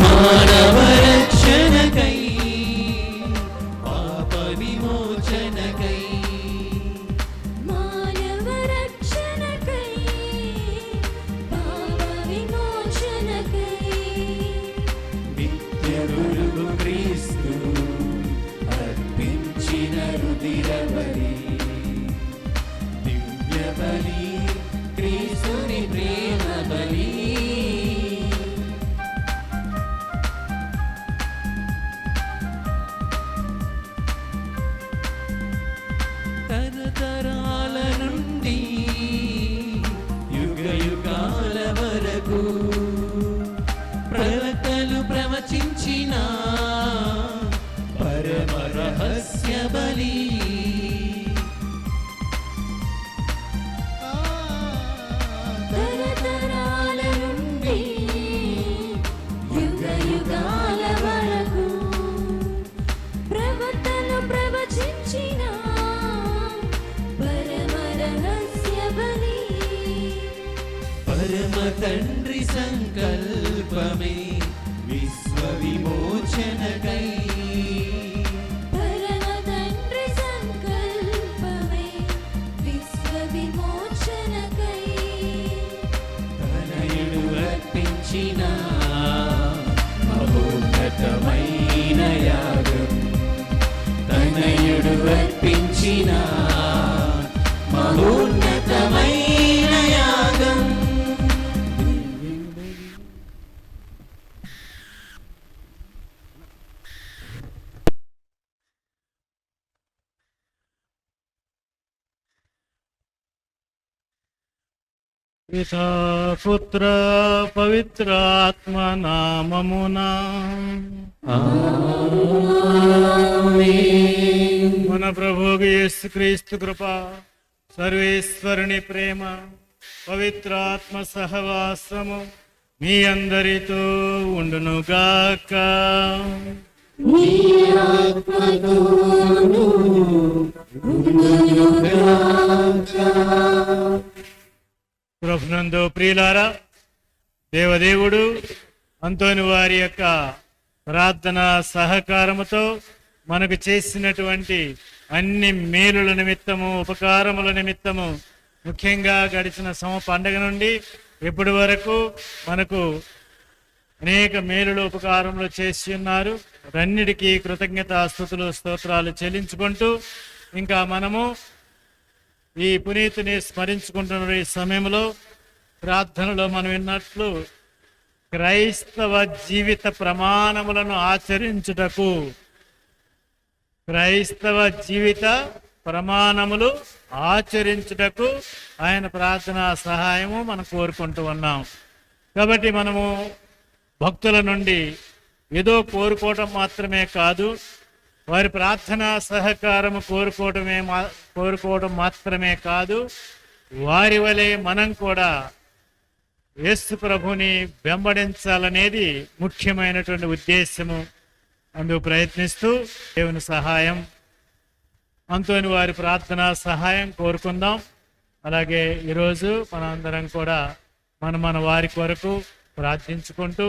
మానవ రక్షణకై పాప విమోచనకై మానవ రక్షణకై పాప విమోచనకై నిత్య గురువు క్రీస్తు అర్పించిన రుధిర బలి దివ్య బలి క్రీస్తుని ప్రేమ బలి తరతరాల నుండి యుగ యుగాల వరకు ప్రవక్తలు ప్రవచించిన పరమ రహస్య బలి తరతరాల నుండి యుగ యుగాల వరకు ప్రవక్తలు ప్రవచించిన పరమ రహస్య బలి పరమ తండ్రి సంకల్పమే విశ్వ విమోచనకై పరమ తండ్రి సంకల్పమే విశ్వ విమోచనకై తనయుడు అర్పించిన మహోన్నతమైన యాగం తనయుడు అర్పించిన మహోన్నతమైన యాగం పితా పుత్ర పవిత్ర ఆత్మ నామమునా మన ప్రభువు యేసుక్రీస్తు కృప సర్వేశ్వరుని ప్రేమ పవిత్ర ఆత్మ సహవాసము మీ అందరితో ఉండునుగాక. ప్రభునందు ప్రియులారా, దేవదేవుడు అంతోని వారి యొక్క ప్రార్థన సహకారముతో మనకు చేసినటువంటి అన్ని మేలుల నిమిత్తము ఉపకారముల నిమిత్తము ముఖ్యంగా గడిచిన పండగ నుండి ఇప్పటి వరకు మనకు అనేక మేలులు ఉపకారములు చేసి ఉన్నారు. అన్నిటికీ కృతజ్ఞతాస్తుతులు స్తోత్రాలు చెల్లించుకుంటూ ఇంకా మనము ఈ పునీతుని స్మరించుకుంటున్న ఈ సమయంలో ప్రార్థనలో మనం విన్నట్లు క్రైస్తవ జీవిత ప్రమాణములను ఆచరించుటకు క్రైస్తవ జీవిత ప్రమాణములు ఆచరించుటకు ఆయన ప్రార్థనా సహాయము మనం కోరుకుంటూ ఉన్నాం. కాబట్టి మనము భక్తుల నుండి ఏదో కోరుకోవటం మాత్రమే కాదు, వారి ప్రార్థనా సహకారము కోరుకోవడం మాత్రమే కాదు, వారి వలె మనం కూడా యేసు ప్రభుని వెంబడించాలనేది ముఖ్యమైనటువంటి ఉద్దేశము. అందుకు ప్రయత్నిస్తూ దేవుని సహాయం, అంతోని వారి ప్రార్థనా సహాయం కోరుకుందాం. అలాగే ఈరోజు మనందరం కూడా మన వారి కొరకు ప్రార్థించుకుంటూ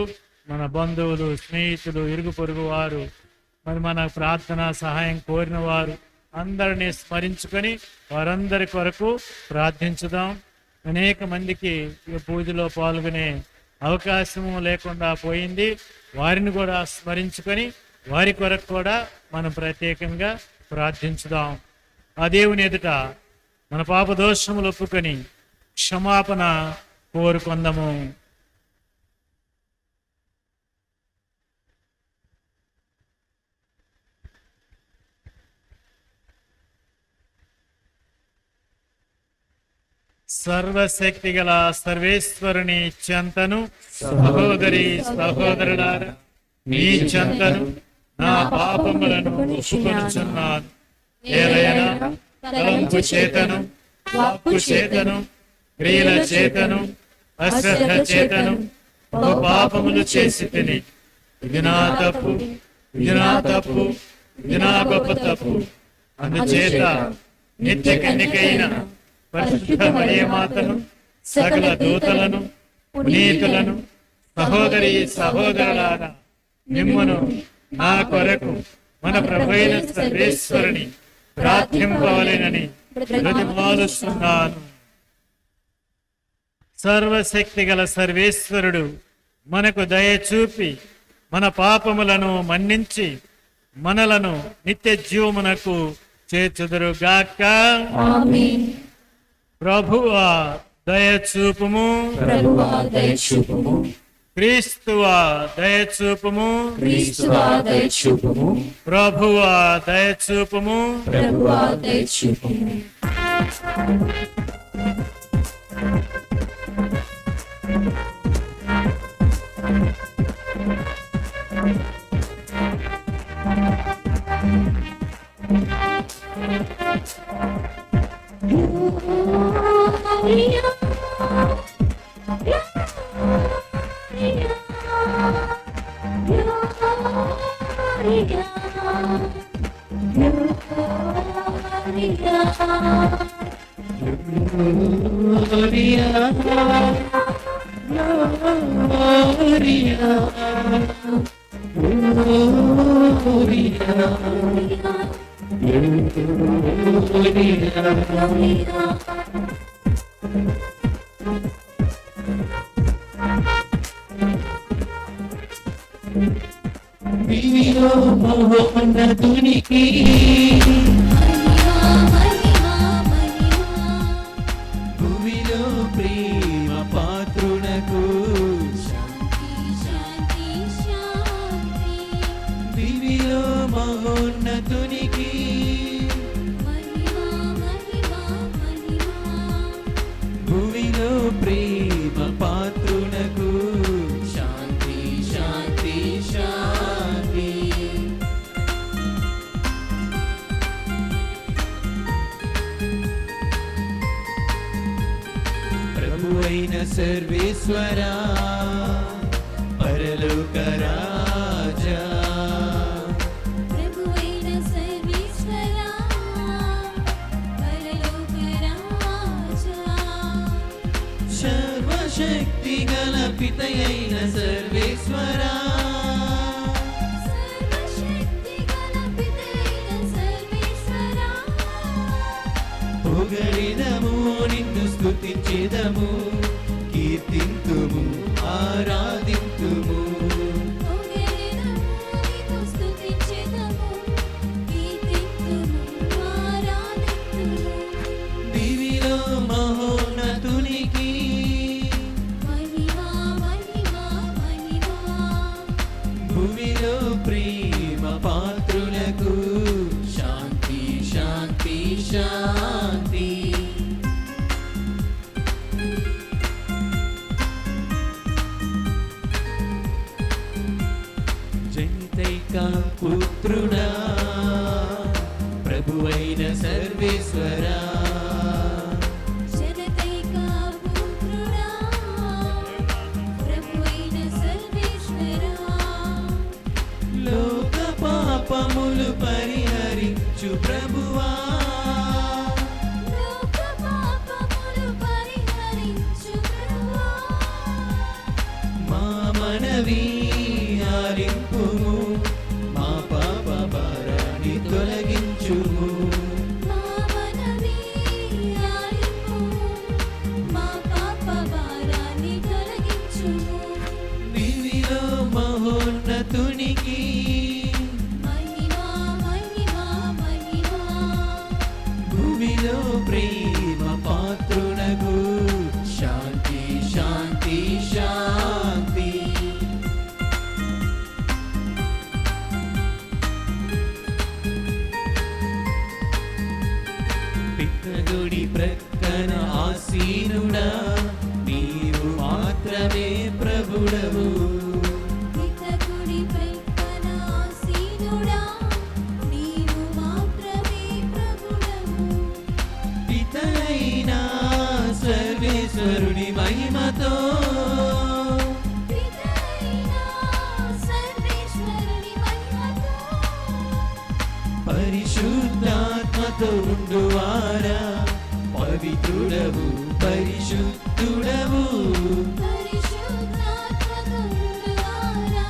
మన బంధువులు, స్నేహితులు, ఇరుగు పొరుగు వారు, మన ప్రార్థనా సహాయం కోరిన వారు అందరినీ స్మరించుకొని వారందరి కొరకు ప్రార్థించుదాం. అనేక మందికి ఈ పూజలో పాల్గొనే అవకాశము లేకుండా పోయింది. వారిని కూడా స్మరించుకొని వారి కొరకు కూడా మనం ప్రత్యేకంగా ప్రార్థించుదాం. ఆ దేవుని ఎదుట మన పాప దోషములు ఒప్పుకొని క్షమాపణ కోరుకొందము. సర్వశక్తి గల సర్వేశ్వరుని చెంతను సహోదరి సహోదరులారా మీ చెంతను నా పాపములను ఒప్పుకొనుచున్నాను. ఏలైనా తలంపు చేతను వాక్కు చేతను క్రియల చేతను అశ్రద్ధ చేతను బహు పాపములు చేసి తిని ఇది నా తప్పు, ఇది నా తప్పు, ఇది నా గొప్ప తప్పు. అందుచేత నిత్య కన్యకైన పరిశుద్ధ మరియమాతను సకల దూతలను పునీతులను సహోదరి సహోదరులారా మిమ్మును నా కొరకు మన ప్రభువైన సర్వేశ్వరుని ప్రార్థింపవలెనని బ్రతిమాలుస్తున్నాను. సర్వశక్తి గల సర్వేశ్వరుడు మనకు దయ చూపి మన పాపములను మన్నించి మనలను నిత్య జీవమునకు చేర్చుదురుగాక. ఆమేన్. ప్రభువా దయచూపుము, ప్రభువా దయచూపుము, క్రీస్తువా దయచూపుము, క్రీస్తువా దయచూపుము, ప్రభువా దయచూపుము. ప్రభువా దయచూపుము. దివిలో మహోన్నతునికి భూమిలో ప్రేమ పాత్రునకు దివిలో మహోన్నతునికి భూమిలో ప్రేమ పాత్రునకు శాంతి శాంతి శాంతి. ప్రభువైన సర్వేశ్వరా పరలోక రాజా ప్రభువైన సర్వేశ్వరా పరలోక రాజా సర్వశక్తి గల పితయైన సర్వేశ్వరా సర్వశక్తి గల పితైన సర్వేశ్వరా పొగడిదము నిన్ను స్తుతించెదము కీర్తింతుము ఆరాధింతుము. పొగడెదము నిన్ను స్తుతించెదము కీర్తింతుము ఆరాధింతుము. దివిలో మహోన్నతునికి మహిమా మహిమా మహిమా భూమిలో ప్రేమ పాత్రులకు శాంతి శాంతి శాంతి. జనితైక పుత్రుడా ప్రభువైన సర్వేశ్వరా జనతైక పుత్రుడా ప్రభువైన సర్వేశ్వరా లోక పాపములు పరిహరించు ప్రభువా లోక పాపములు పరిహరించు ప్రభువా మా మనవి ఆలింపుము మా పాప భారాన్ని తొలగించుము. మా మనవి ఆలింపుము మా పాప భారాన్ని తొలగించుము. దివిలో మహోన్నతునికి మహిమా మహిమా మహిమా భూమిలో ప్రేమ పాత్రునకు శాంతి శాంతి శాంతి. ఆసీనుడా నీవు మాత్రమే ప్రభుడవు. పితకుడిపై తన ఆసీనుడా నీవు మాత్రమే ప్రభుడవు. పితైన సర్వేశ్వరుని మహిమతో పితైన సర్వేశ్వరుని మహిమతో పరిశుద్ధాత్మతో ఉండువారా పవిత్రుడవు పరిశుద్ధుడవు. పరిశుద్ధాత్మతో ఉండువారా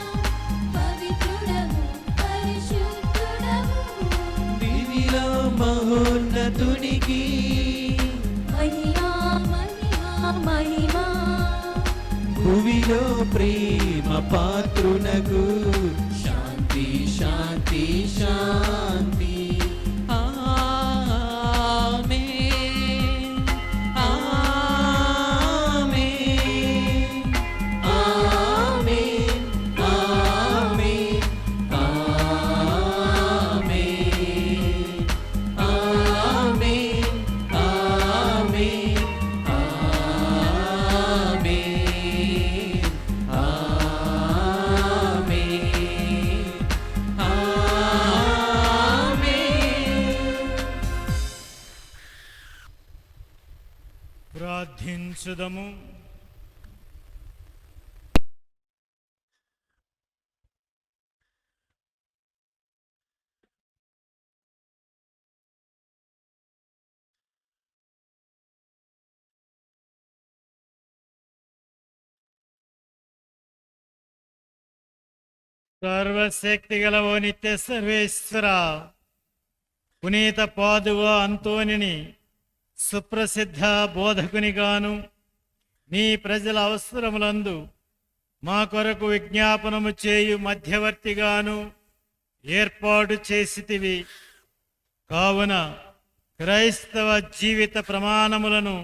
పవిత్రుడవు పరిశుద్ధుడవు. దివిలో మహోన్నతునికి మహిమా మహిమా మహిమా భువిలో ప్రేమ పాత్రునకు శాంతి శాంతి శాంతి. ఆమేన్, ఆమేన్, ఆమేన్, ఆమేన్, ఆమేన్, ఆమేన్, ఆమేన్, ఆమేన్, ప్రార్థించుదము. సర్వశక్తి గల ఓ నిత్య సర్వేశ్వర, పునీత పాదువ అంతోనిని సుప్రసిద్ధ బోధకునిగాను నీ ప్రజల అవసరములందు మా కొరకు విజ్ఞాపనము చేయు మధ్యవర్తిగాను ఏర్పాటు చేసితివి. కావున క్రైస్తవ జీవిత ప్రమాణములను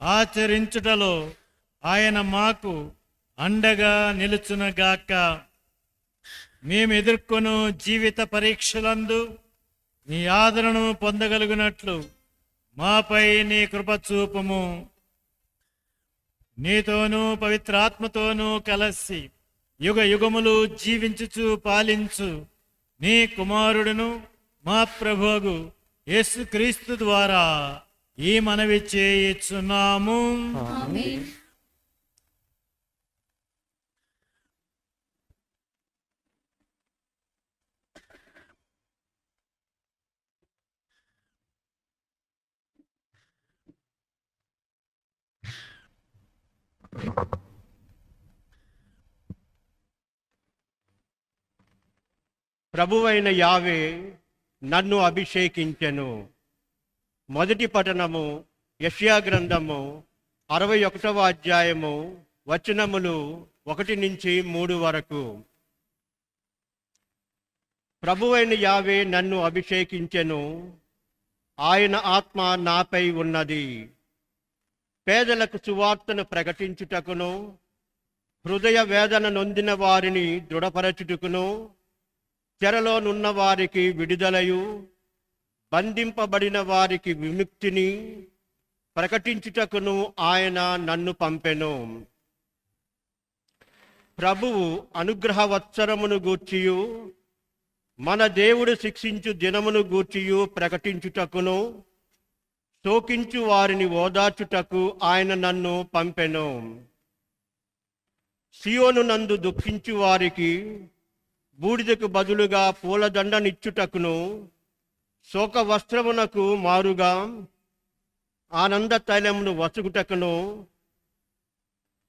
ఆచరించుటలో ఆయన మాకు అండగా నిలుచునగాక. మేము ఎదుర్కొను జీవిత పరీక్షలందు నీ ఆదరణను పొందగలుగునట్లు మాపై నీ కృప చూపుము. నీతోనూ పవిత్రాత్మతోనూ కలసి యుగ యుగములు జీవించుచు పాలించు నీ కుమారుడును మా ప్రభువు యేసుక్రీస్తు ద్వారా ఈ మనవి చేయుచున్నాము. ఆమేన్. ప్రభువైన యావే నన్ను అభిషేకించెను. మొదటి పఠనము యెషయా గ్రంథము 61వ అధ్యాయము వచనములు 1-3 వరకు. ప్రభువైన యావే నన్ను అభిషేకించెను, ఆయన ఆత్మ నాపై ఉన్నది. పేదలకు సువార్తను ప్రకటించుటకును, హృదయ వేదన నొందిన వారిని దృఢపరచుటకును, చెరలోనున్న వారికి విడుదలయు, బంధింపబడిన వారికి విముక్తిని ప్రకటించుటకును ఆయన నన్ను పంపెను. ప్రభువు అనుగ్రహవత్సరమును గూర్చియు, మన దేవుడు శిక్షించు దినమును గూర్చియు ప్రకటించుటకును, శోకించు వారిని ఓదార్చుటకు ఆయన నన్ను పంపెను. సియోను నందు దుఃఖించు వారికి బూడిదకు బదులుగా పూలదండనిచ్చుటకును, శోక వస్త్రమునకు మారుగా ఆనంద తైలమును వసుగుటకును,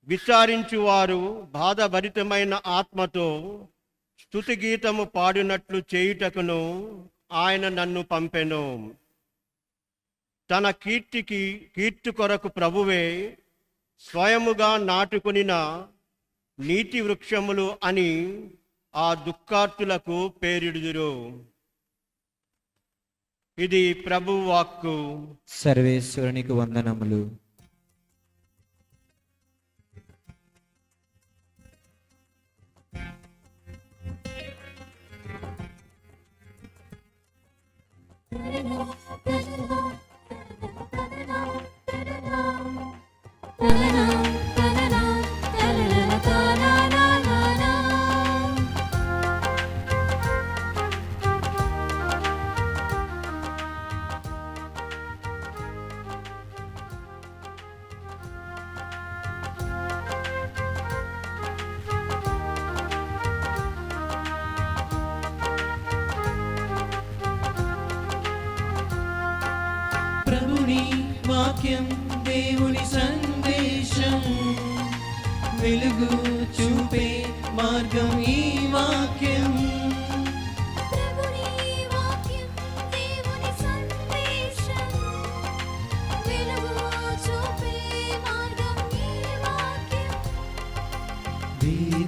విచారించువారు బాధభరితమైన ఆత్మతో స్తుతి గీతము పాడినట్లు చేయుటకును ఆయన నన్ను పంపెను. తన కీర్తి కొరకు ప్రభువే స్వయముగా నాటుకొనిన నీతి వృక్షములు అని ఆ దుఃఖార్తులకు పేరిడుదురు. ఇది ప్రభువు వాక్కు. సర్వేశ్వరునికి వందనములు. తననా తననా తననా తననా ప్రభుని వాక్యం దేవుని సందేశం వెలుగు చూపే మార్గం ఈ వాక్యం ప్రభుని వాక్యం దేవుని సందేశం వెలుగు చూపే మార్గం ఈ వాక్యం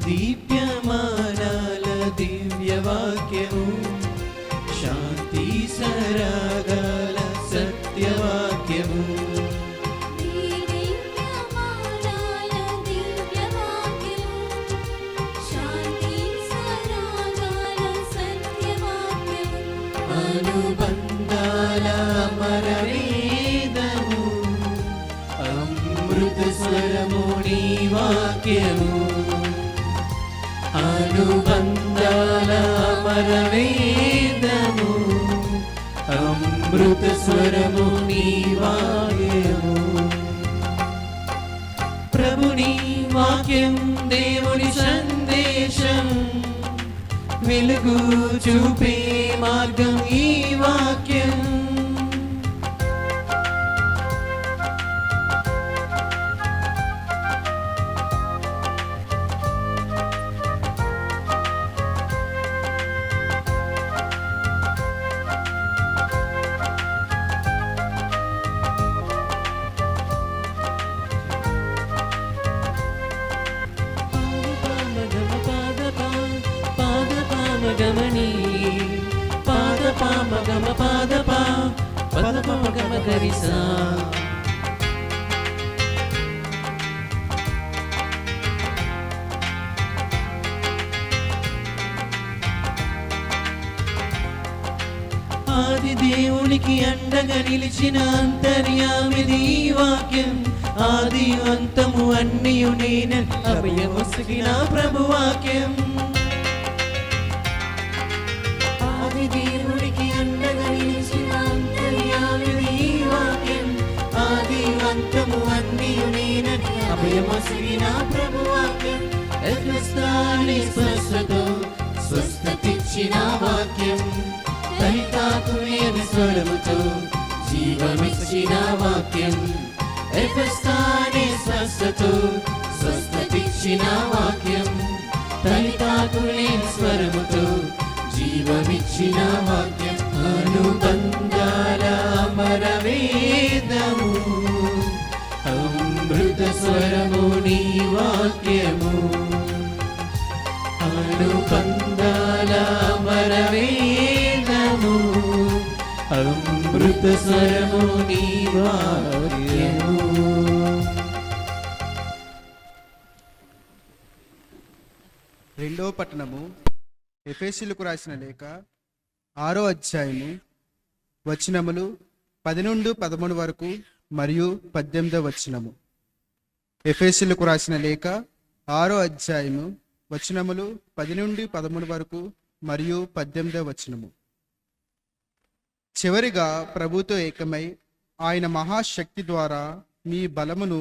దీప్యమానాల దివ్య వాక్యము శాంతి సరాగాల సత్యవాక్యము దివ్యమానాల దివ్యవాక్యం శాంతి సరాగాల సత్యవాక్యం అనుబంధాల అమరవేదము అమృత స్వరము నీ వాక్యము అనుబంధాల అమరవేదము అమృత స్వరము నీ వాక్యము ప్రభుని వాక్యం దేవుని సందేశం వెలుగు చూపే మార్గం ఈ వాక్యం గమని పాద పామ గమ పాద పా పద పమ గమ గరిసా ఆది దేవునికి అండగా నిలిచిన అంతర్యామిది ఈ వాక్యం ఆది అంతము అన్నియు నేను అభయముసిగిన ప్రభువాక్యం ఆది దేవునికి అండగా నిలిచిన అంతర్యామిది ఈ వాక్యం ఆది అంతము అన్నియు నేను అభయముసిగిన ప్రభువాక్యం ఎదుస్తాని స్పర్శతో స్వస్థతిచ్చిన వాక్యం దైతాకులేని స్వరముతో జీవమిచ్చిన వాక్యం ఎఫెస్తాని స్వస్థతో స్వస్థతిచ్చిన వాక్యం దైతాకులేని స్వరముతో జీవమిచ్చిన వాక్యం అనుబంధాల అమరవేదము అమృత స్వరము నీ వాక్యము అనుబంధాల అమరవేదము అమృత స్వరము నీ వాక్యము రెండో పట్టణము ఎఫెసీయులకు రాసిన లేఖ 6వ అధ్యాయము వచనములు 10 నుండి 13 వరకు మరియు 18వ వచనము. ఎఫెసీయులకు రాసిన లేఖ 6వ అధ్యాయము వచనములు 10 నుండి 13 వరకు మరియు 18వ వచనము. చివరిగా ప్రభుతో ఏకమై ఆయన మహాశక్తి ద్వారా మీ బలమును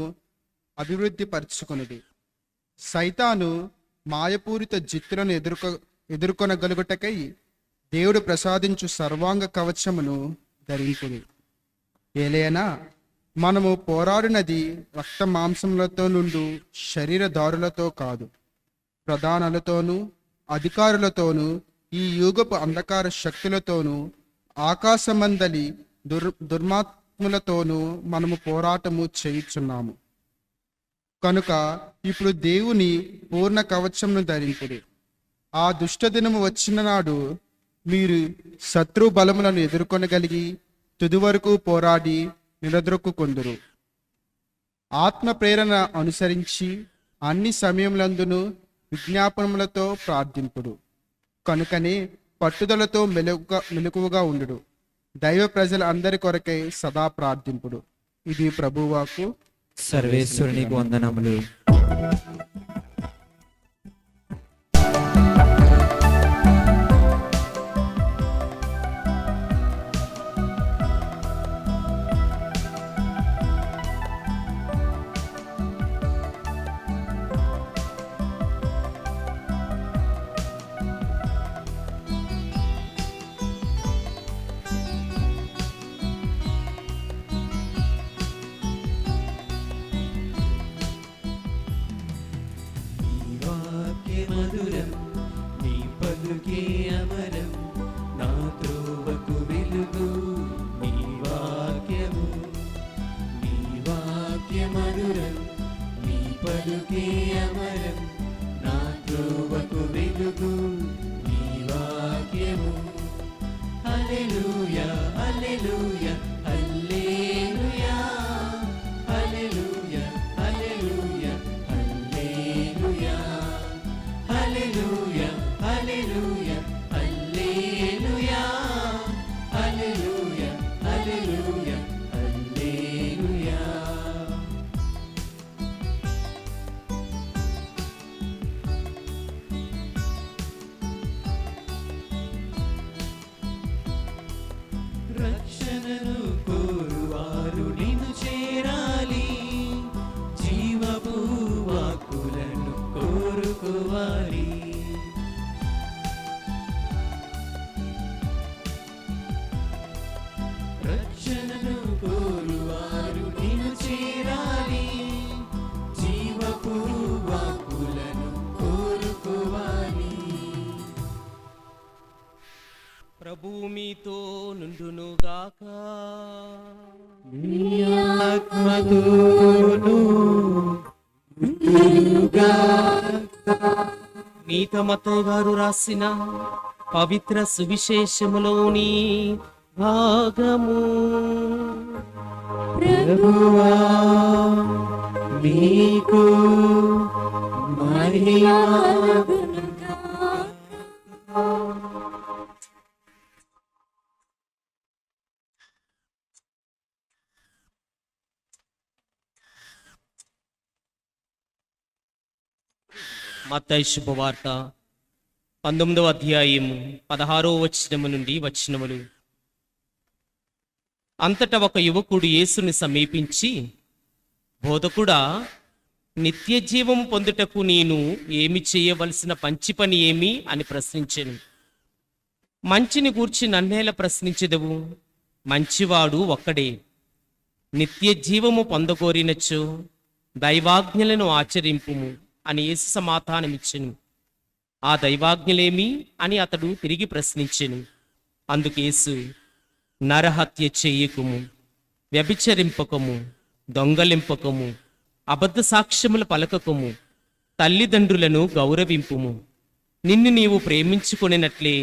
అభివృద్ధి పరచుకొనుడి. సైతాను మాయపూరిత జిత్తులను ఎదుర్కొనగలుగుటకై దేవుడు ప్రసాదించు సర్వాంగ కవచమును ధరించుడి. ఏలైనా మనము పోరాడినది రక్త మాంసములతో నుండి శరీరదారులతో కాదు, ప్రధానులతోనూ అధికారులతోనూ ఈ యుగపు అంధకార శక్తులతోనూ ఆకాశమందలి దుర్మాత్ములతోనూ మనము పోరాటము చేయుచున్నాము. కనుక ఇప్పుడు దేవుని పూర్ణ కవచమును ధరించుడి. ఆ దుష్టదినము వచ్చిన నాడు మీరు శత్రు బలములను ఎదుర్కొనగలిగి తుది వరకు పోరాడి నిలదొక్కుకొందురు. ఆత్మ ప్రేరణ అనుసరించి అన్ని సమయములందును విజ్ఞాపనములతో ప్రార్థింపుడు. కనుకనే పట్టుదలతో మెలకువగా ఉండుడు. దైవ ప్రజల అందరి కొరకై సదా ప్రార్థింపుడు. ఇది ప్రభువాకు. సర్వేశ్వరునికి వందనములు. నీ వాక్య మధురం, నీ పలుకే అమరం, నా త్రోవకు వెలుగు నీ వాక్యము. నీ వాక్య మధురం, నీ పలుకే అమరం, నా త్రోవకు వెలుగు నీ వాక్యము. హల్లెలూయా హల్లెలూయా హల్లెలూయా హల్లెలూయా హల్లెలూయా హల్లెలూయా హల్లెలూయా హల్లెలూయా హల్లెలూయా హల్లెలూయా హల్లెలూయా హల్లెలూయా. రక్షణను కోరువారు నిన్ను చేరాలి, జీవపు వాక్కులను కోరుకోవాలి. రక్షణను కోరువారు నిన్ను చేరాలి, జీవపు వాక్కులను కోరుకోవాలి. ప్రభువు మీతో నుండునుగాక. నీతమత్తయ్య గారు రాసిన పవిత్ర సువిశేషములోని భాగము. ప్రభువా మీకు మహిమ. మత్తయి శుభవార్త 19వ అధ్యాయము 16వ వచనము నుండి వచనములు. అంతటా ఒక యువకుడు యేసుని సమీపించి, బోధకుడా, నిత్య జీవము పొందుటకు నేను ఏమి చేయవలసిన మంచి పని ఏమి అని ప్రశ్నించెను. మంచిని గూర్చి నన్నేలా ప్రశ్నించెదవు? మంచివాడు ఒక్కడే. నిత్య జీవము పొందగోరినచో దైవాజ్ఞలను ఆచరింపుము అని యేసు సమాధానమిచ్చెను. ఆ దైవాజ్ఞలేమి అని అతడు తిరిగి ప్రశ్నించెను. అందుకు యేసు, నరహత్య చేయకుము, వ్యభిచరింపకము, దొంగలింపకము, అబద్ధ సాక్ష్యములు పలకకము, తల్లిదండ్రులను గౌరవింపుము, నిన్ను నీవు ప్రేమించుకొనినట్లే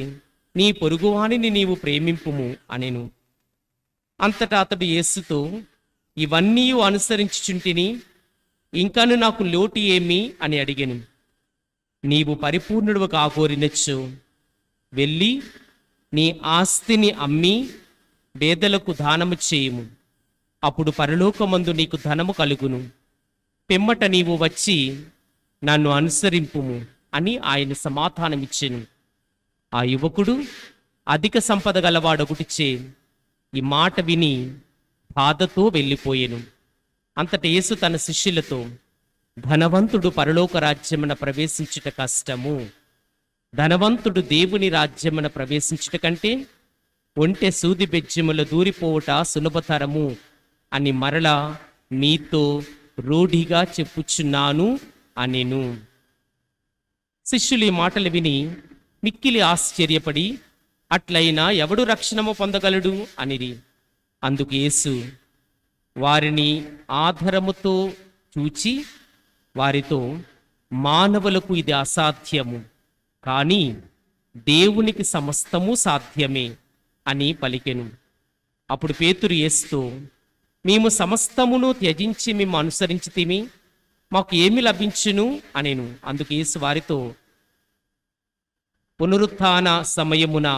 నీ పొరుగువానిని నీవు ప్రేమింపుము అనెను. అంతటా అతడు యేసుతో, ఇవన్నీ అనుసరించుచుంటిని, ఇంకను నాకు లోటు ఏమి అని అడిగాను. నీవు పరిపూర్ణుడు కాకోరినచ్చు వెళ్ళి నీ ఆస్తిని అమ్మి పేదలకు దానము చేయుము, అప్పుడు పరలోకమందు నీకు ధనము కలుగును. పిమ్మట నీవు వచ్చి నన్ను అనుసరింపుము అని ఆయన సమాధానమిచ్చెను. ఆ యువకుడు అధిక సంపద గలవాడొకటిచే ఈ మాట విని బాధతో వెళ్ళిపోయెను. అంతట యేసు తన శిష్యులతో, ధనవంతుడు పరలోక రాజ్యమున ప్రవేశించుట కష్టము, ధనవంతుడు దేవుని రాజ్యమున ప్రవేశించుట కంటే ఒంటె సూది బెజ్జముల దూరిపోవుట సులభతరము అని మరలా మీతో రూఢిగా చెప్పుచున్నాను అనెను. శిష్యులు ఈ మాటలు విని మిక్కిలి ఆశ్చర్యపడి, అట్లయినా ఎవడు రక్షణము పొందగలడు అనిరి. అందుకు యేసు వారిని ఆధారముతో చూచి వారితో, మానవులకు ఇది అసాధ్యము, కానీ దేవునికి సమస్తము సాధ్యమే అని పలికెను. అప్పుడు పేతురు యేసుతో, మేము సమస్తమును త్యజించి మేము అనుసరించితిమి, మాకు ఏమి లభించును అనెను. అందుకు యేసు వారితో, పునరుత్థాన సమయమున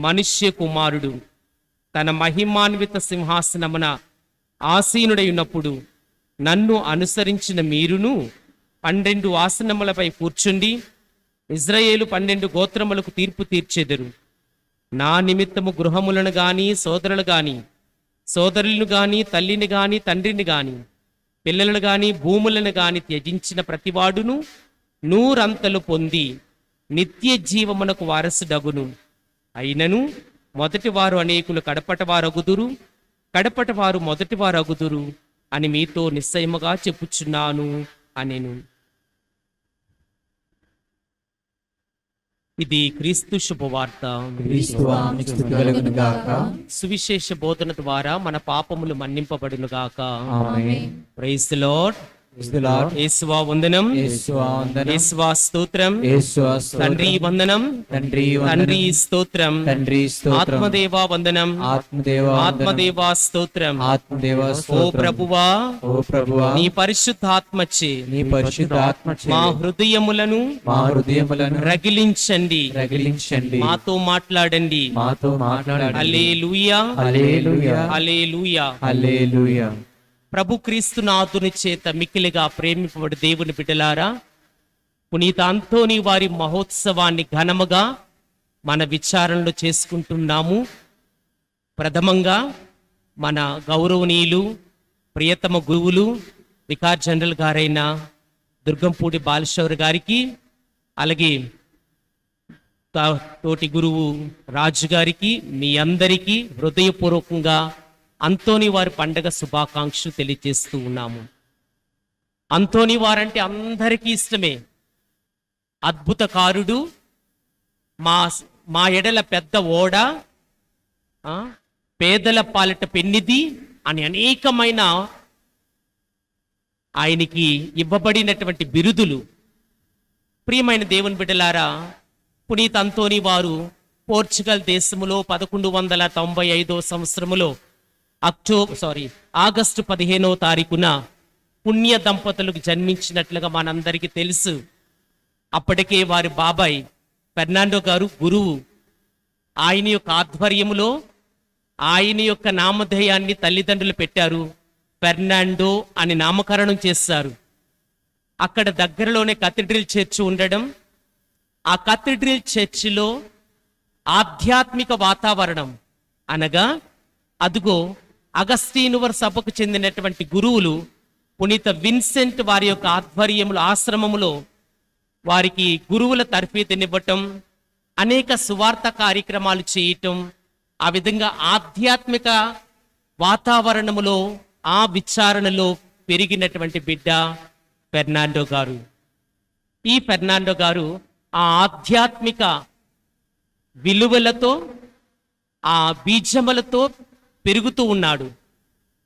మనుష్య కుమారుడు తన మహిమాన్విత సింహాసనమున ఆసీనుడై ఉన్నప్పుడు నన్ను అనుసరించిన మీరును 12 ఆసనములపై కూర్చుండి ఇజ్రాయేలు 12 గోత్రములకు తీర్పు తీర్చెదరు. నా నిమిత్తము గృహములను గాని సోదరులు గాని సోదరులను గాని తల్లిని గాని తండ్రిని గాని పిల్లలను గాని భూములను గాని త్యజించిన ప్రతివాడును 100 అంతలు పొంది నిత్య జీవమునకు వారసుడగును. అయినను మొదటివారు అనేకులు కడపటవారగుదురు, కడపటవారు మొదటివారగుదురు అని మీతో నిశ్చయముగా చెప్పుచున్నాను అనెను. ఇది క్రీస్తు శుభవార్త. క్రీస్తువా నీకు స్తుతి కలుగును గాక. సువిశేష బోధన ద్వారా మన పాపములు మన్నింపబడును గాక. ఆమేన్. Praise the lord. Praise the lord. యేసువా వందనం. యేసువా వందనం. యేసువా స్తోత్రం. యేసువా స్తోత్రం. తండ్రి వందనం. తండ్రి వందనం. తండ్రి స్తోత్రం. తండ్రి స్తోత్రం. ఆత్మదేవా వందనం. ఆత్మదేవా వందనం. ఆత్మదేవా స్తోత్రం. ఆత్మదేవా ఓ స్తోత్రం. ప్రభువా, ఓ ప్రభువా, నీ పరిశుద్ధాత్మచే నీ పరిశుద్ధాత్మచే మా హృదయములను మా హృదయములను రగిలించండి, రగిలించండి, మాతో మాట్లాడండి. మాతో మాట్లాడండి. హల్లెలూయా, హల్లెలూయా, హల్లెలూయా. హల్లెలూయా. ప్రభు క్రీస్తునాథుని చేత మిక్కిలిగా ప్రేమింపబడి దేవుని బిడ్డలారా, పునీత అంతోని వారి మహోత్సవాన్ని ఘనముగా మన విచారణలో చేసుకుంటున్నాము. ప్రథమంగా మన గౌరవనీయులు ప్రియతమ గురువులు వికార్ జనరల్ గారైన దుర్గంపూడి బాలశౌరి గారికి, అలాగే తోటి గురువు రాజు గారికి, మీ అందరికీ హృదయపూర్వకంగా అంతోని వారి పండగ శుభాకాంక్షలు తెలియజేస్తూ ఉన్నాము. అంతోని వారంటే అందరికీ ఇష్టమే. అద్భుతకారుడు, మా ఎడల పెద్ద ఓడ, పేదల పాలిట పెన్నిది అని అనేకమైన ఆయనకి ఇవ్వబడినటువంటి బిరుదులు. ప్రియమైన దేవుని బిడ్డలారా, పునీత అంతోని వారు పోర్చుగల్ దేశములో 1195 సంవత్సరములో ఆగస్టు 15వ తారీఖున పుణ్య దంపతులకు జన్మించినట్లుగా మనందరికీ తెలుసు. అప్పటికే వారి బాబాయ్ ఫెర్నాండో గారు గురువు. ఆయన యొక్క ఆధ్వర్యములో ఆయన యొక్క నామధేయాన్ని తల్లిదండ్రులు పెట్టారు. ఫెర్నాండో అని నామకరణం చేశారు. అక్కడ దగ్గరలోనే కథీడ్రల్ చర్చి ఉండడం, ఆ కథీడ్రల్ చర్చిలో ఆధ్యాత్మిక వాతావరణం అనగా అదుగో అగస్టీనువర్ సభకు చెందినటువంటి గురువులు పునీత విన్సెంట్ వారి యొక్క ఆధ్వర్యములో ఆశ్రమములో వారికి గురువుల తర్ఫీదునివ్వటం, అనేక సువార్త కార్యక్రమాలు చేయటం, ఆ విధంగా ఆధ్యాత్మిక వాతావరణములో ఆ విచారణలో పెరిగినటువంటి బిడ్డ ఫెర్నాండో గారు. ఈ ఫెర్నాండో గారు ఆ ఆధ్యాత్మిక విలువలతో ఆ బీజములతో పెరుగుతూ ఉన్నాడు.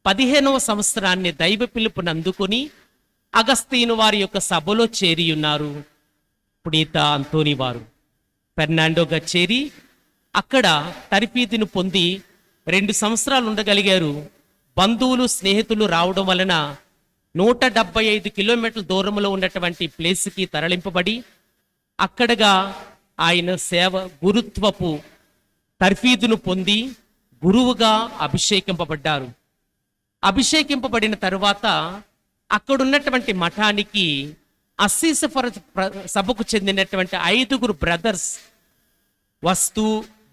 15వ సంవత్సరాన్ని దైవ పిలుపుని అందుకొని అగస్తీను వారి యొక్క సభలో చేరి ఉన్నారు పునీత అంతోని వారు. ఫెర్నాండోగా చేరి అక్కడ తర్ఫీదును పొంది 2 సంవత్సరాలు ఉండగలిగారు. బంధువులు స్నేహితులు రావడం వలన 175 కిలోమీటర్ల దూరంలో ఉన్నటువంటి ప్లేస్కి తరలింపబడి అక్కడగా ఆయన సేవ గురుత్వపు తర్ఫీదును పొంది గురువుగా అభిషేకింపబడ్డారు. అభిషేకింపబడిన తరువాత అక్కడున్నటువంటి మఠానికి అస్సీసఫర సభకు చెందినటువంటి 5 బ్రదర్స్ వస్తూ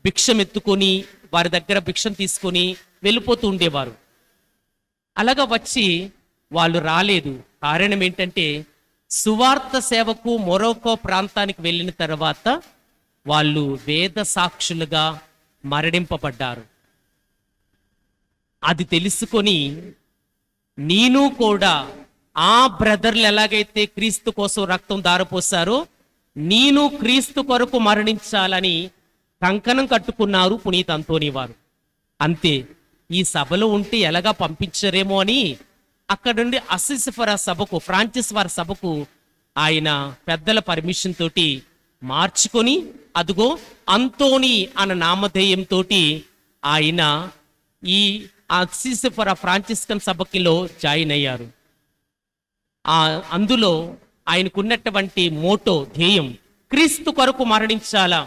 భిక్షమెత్తుకొని వారి దగ్గర భిక్షం తీసుకొని వెళ్ళిపోతూ ఉండేవారు. అలాగా వచ్చి వాళ్ళు రాలేదు. కారణం ఏంటంటే సువార్త సేవకు మొరోకో ప్రాంతానికి వెళ్ళిన తర్వాత వాళ్ళు వేద సాక్షులుగా మరణింపబడ్డారు. అది తెలుసుకొని నేను కూడా ఆ బ్రదర్లు ఎలాగైతే క్రీస్తు కోసం రక్తం దారపోసారో నేను క్రీస్తు కొరకు మరణించాలని కంకణం కట్టుకున్నారు పునీత అంతోని వారు. అంతే, ఈ సభలో ఉంటే ఎలాగా పంపించరేమో అని అక్కడ నుండి అసిసిఫరా సభకు, ఫ్రాన్సిస్ వారి సభకు ఆయన పెద్దల పర్మిషన్ తోటి మార్చుకొని అదుగో అంతోని అన్న నామధేయంతో ఆయన ఈ అసిసిఫరా ఫ్రాన్సిస్కన్ సభకిలో జాయిన్ అయ్యారు. అందులో ఆయనకున్నటువంటి మోటో ధ్యేయం క్రీస్తు కొరకు మరణించాలా.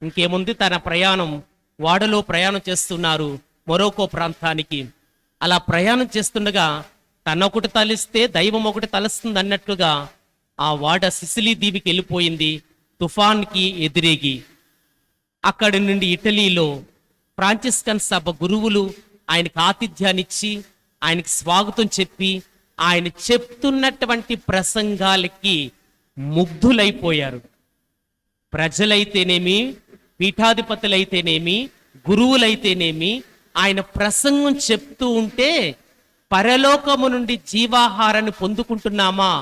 ఇంకేముంది, తన ప్రయాణం వాడలో ప్రయాణం చేస్తున్నారు మొరోకో ప్రాంతానికి. అలా ప్రయాణం చేస్తుండగా తనొకటి తలిస్తే దైవం ఒకటి తలుస్తుంది అన్నట్లుగా ఆ వాడ సిసిలీ దీవికి వెళ్ళిపోయింది తుఫాన్కి ఎదురేగి. అక్కడి నుండి ఇటలీలో ఫ్రాంచిస్కన్ సభ గురువులు ఆయనకు ఆతిథ్యాన్నిచ్చి ఆయనకి స్వాగతం చెప్పి ఆయన చెప్తున్నటువంటి ప్రసంగాలకి ముగ్ధులైపోయారు. ప్రజలైతేనేమి, పీఠాధిపతులైతేనేమి, గురువులైతేనేమి ఆయన ప్రసంగం చెప్తూ ఉంటే పరలోకము నుండి జీవాహారాన్ని పొందుకుంటున్నామా,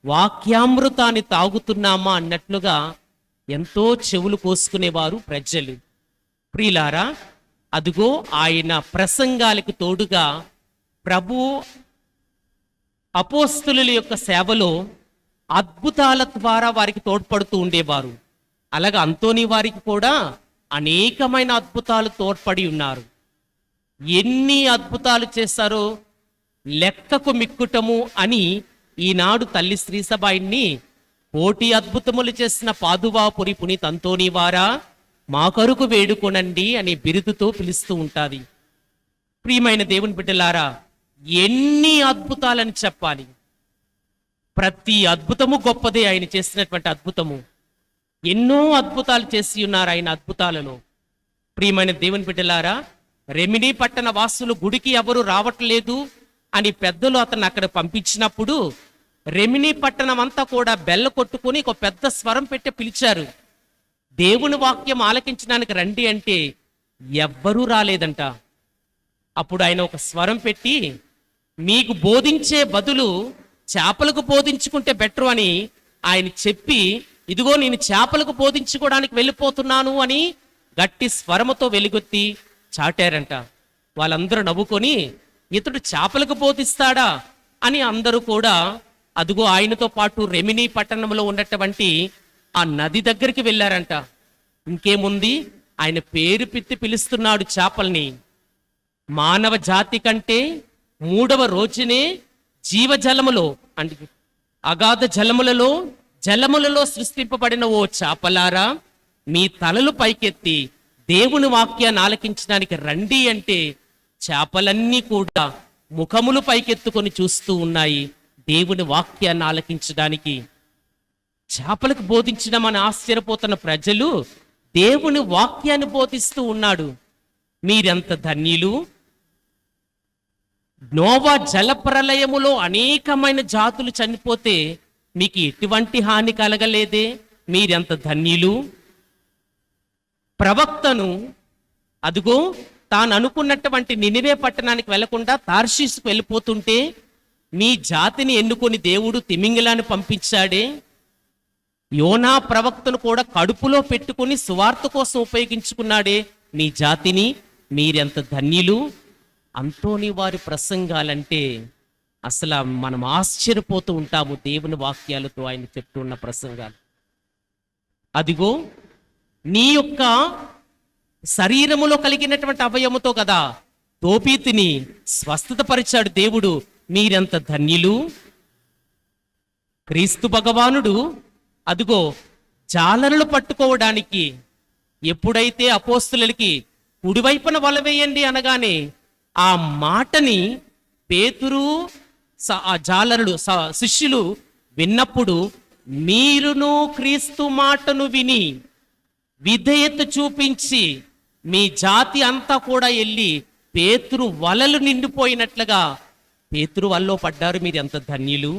వాక్యామృతాన్ని తాగుతున్నామా అన్నట్లుగా ఎంతో చెవులు కోసుకునేవారు ప్రజలు. ప్రియులారా, అదిగో ఆయన ప్రసంగాలకు తోడుగా ప్రభు అపోస్తుల యొక్క సేవలో అద్భుతాల ద్వారా వారికి తోడ్పడుతూ ఉండేవారు. అలాగే అంతోని వారికి కూడా అనేకమైన అద్భుతాలు తోడ్పడి ఉన్నారు. ఎన్ని అద్భుతాలు చేశారో లెక్కకు మిక్కుటము అని ఈనాడు తల్లి శ్రీసభాయిని కోటి అద్భుతములు చేసిన పాదువాపురి పునీత్ అంతోని వారా మా కొరకు వేడుకొనండి అనే బిరుదుతో పిలుస్తూ ఉంటాది. ప్రియమైన దేవుని బిడ్డలారా, ఎన్ని అద్భుతాలని చెప్పాలి. ప్రతి అద్భుతము గొప్పదే, ఆయన చేసినటువంటి అద్భుతము. ఎన్నో అద్భుతాలు చేసి ఉన్నారు ఆయన అద్భుతాలలో. ప్రియమైన దేవుని బిడ్డలారా, రెమినీ పట్టణ వాసులు గుడికి ఎవరు రావట్లేదు అని పెద్దలు అతను అక్కడ పంపించినప్పుడు రెమినీ పట్టణం అంతా కూడా బెల్ల కొట్టుకుని ఒక పెద్ద స్వరం పెట్టి పిలిచారు. దేవుని వాక్యం ఆలకించడానికి రండి అంటే ఎవ్వరూ రాలేదంట. అప్పుడు ఆయన ఒక స్వరం పెట్టి, మీకు బోధించే బదులు చేపలకు బోధించుకుంటే బెటర్ అని ఆయన చెప్పి, ఇదిగో నేను చేపలకు బోధించుకోవడానికి వెళ్ళిపోతున్నాను అని గట్టి స్వరముతో వెలుగొత్తి చాటారంట. వాళ్ళందరూ నవ్వుకొని, ఇతడు చేపలకు బోధిస్తాడా అని అందరూ కూడా అదిగో ఆయనతో పాటు రెమినీ పట్టణంలో ఉన్నటువంటి ఆ నది దగ్గరికి వెళ్ళారంట. ఇంకేముంది, ఆయన పేరు పెట్టి పిలుస్తున్నాడు చేపల్ని. మానవ జాతి కంటే 3వ రోజునే జీవజలములో అంటే అగాధ జలములలో సృష్టింపబడిన ఓ చేపలారా, మీ తలలు పైకెత్తి దేవుని వాక్యాన్ని ఆలకించడానికి రండి అంటే చేపలన్నీ కూడా ముఖములు పైకెత్తుకొని చూస్తూ ఉన్నాయి దేవుని వాక్యాన్ని ఆలకించడానికి. చేపలకు బోధించడం ఆశ్చర్యపోతున్న ప్రజలు దేవుని వాక్యాన్ని బోధిస్తూ ఉన్నాడు. మీరెంత ధన్యులు. నోవా జలప్రలయములో అనేకమైన జాతులు చనిపోతే మీకు ఎటువంటి హాని కలగలేదే, మీరెంత ధన్యులు. ప్రవక్తను అదిగో తాను అనుకున్నటువంటి నినివే పట్టణానికి వెళ్లకుండా తార్షీసుకు వెళ్ళిపోతుంటే మీ జాతిని ఎన్నుకొని దేవుడు తిమింగిలాన్ని పంపించాడే. యోనా ప్రవక్తను కూడా కడుపులో పెట్టుకుని సువార్త కోసం ఉపయోగించుకున్నాడే మీ జాతిని, మీరెంత ధన్యులు. అంతోని వారి ప్రసంగాలంటే అసలు మనం ఆశ్చర్యపోతూ ఉంటాము. దేవుని వాక్యాలతో ఆయన చెప్తున్న ప్రసంగాలు. అదిగో నీ యొక్క శరీరములో కలిగినటువంటి అవయముతో కదా తోపీతిని స్వస్థత పరిచాడు దేవుడు, మీరెంత ధన్యులు. క్రీస్తు భగవానుడు అదిగో జాలరులు పట్టుకోవడానికి ఎప్పుడైతే అపోస్తులకి కుడివైపున వల వేయండి అనగానే ఆ మాటని పేతురు ఆ జాలరులు శిష్యులు విన్నప్పుడు, మీరును క్రీస్తు మాటను విని విధేయత చూపించి మీ జాతి అంతా కూడా వెళ్ళి పేతురు వలలు నిండిపోయినట్లుగా పేతురు వలలో పడ్డారు. మీరు ఎంత ధన్యులు.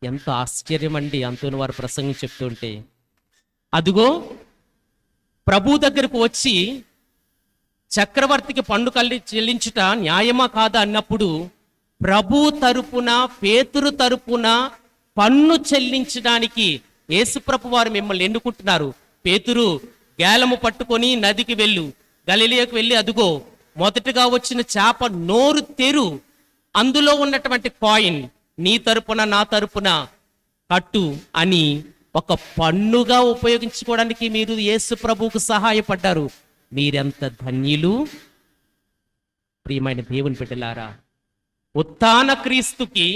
ఎంత ఆశ్చర్యం అండి అంతోని వారు ప్రసంగం చెప్తుంటే. అదిగో ప్రభు దగ్గరకు వచ్చి చక్రవర్తికి పన్ను చెల్లించుట న్యాయమా కాదా అన్నప్పుడు ప్రభు తరపున పేతురు తరపున పన్ను చెల్లించడానికి యేసుప్రభు వారు మిమ్మల్ని ఎన్నుకుంటున్నారు. పేతురు గేలము పట్టుకొని నదికి వెళ్ళు, గలిలియకు వెళ్ళి అదుగో మొదటగా వచ్చిన చేప నోరు తెరు, అందులో ఉన్నటువంటి కాయిన్ నీ తరపున నా తరపున కట్టు అని ఒక పన్నుగా ఉపయోగించుకోవడానికి మీరు యేసు ప్రభువుకు సహాయపడ్డారు. మీరెంత ధన్యులు. ప్రియమైన దేవుని బిడ్డలారా, ఉత్థాన క్రీస్తుకి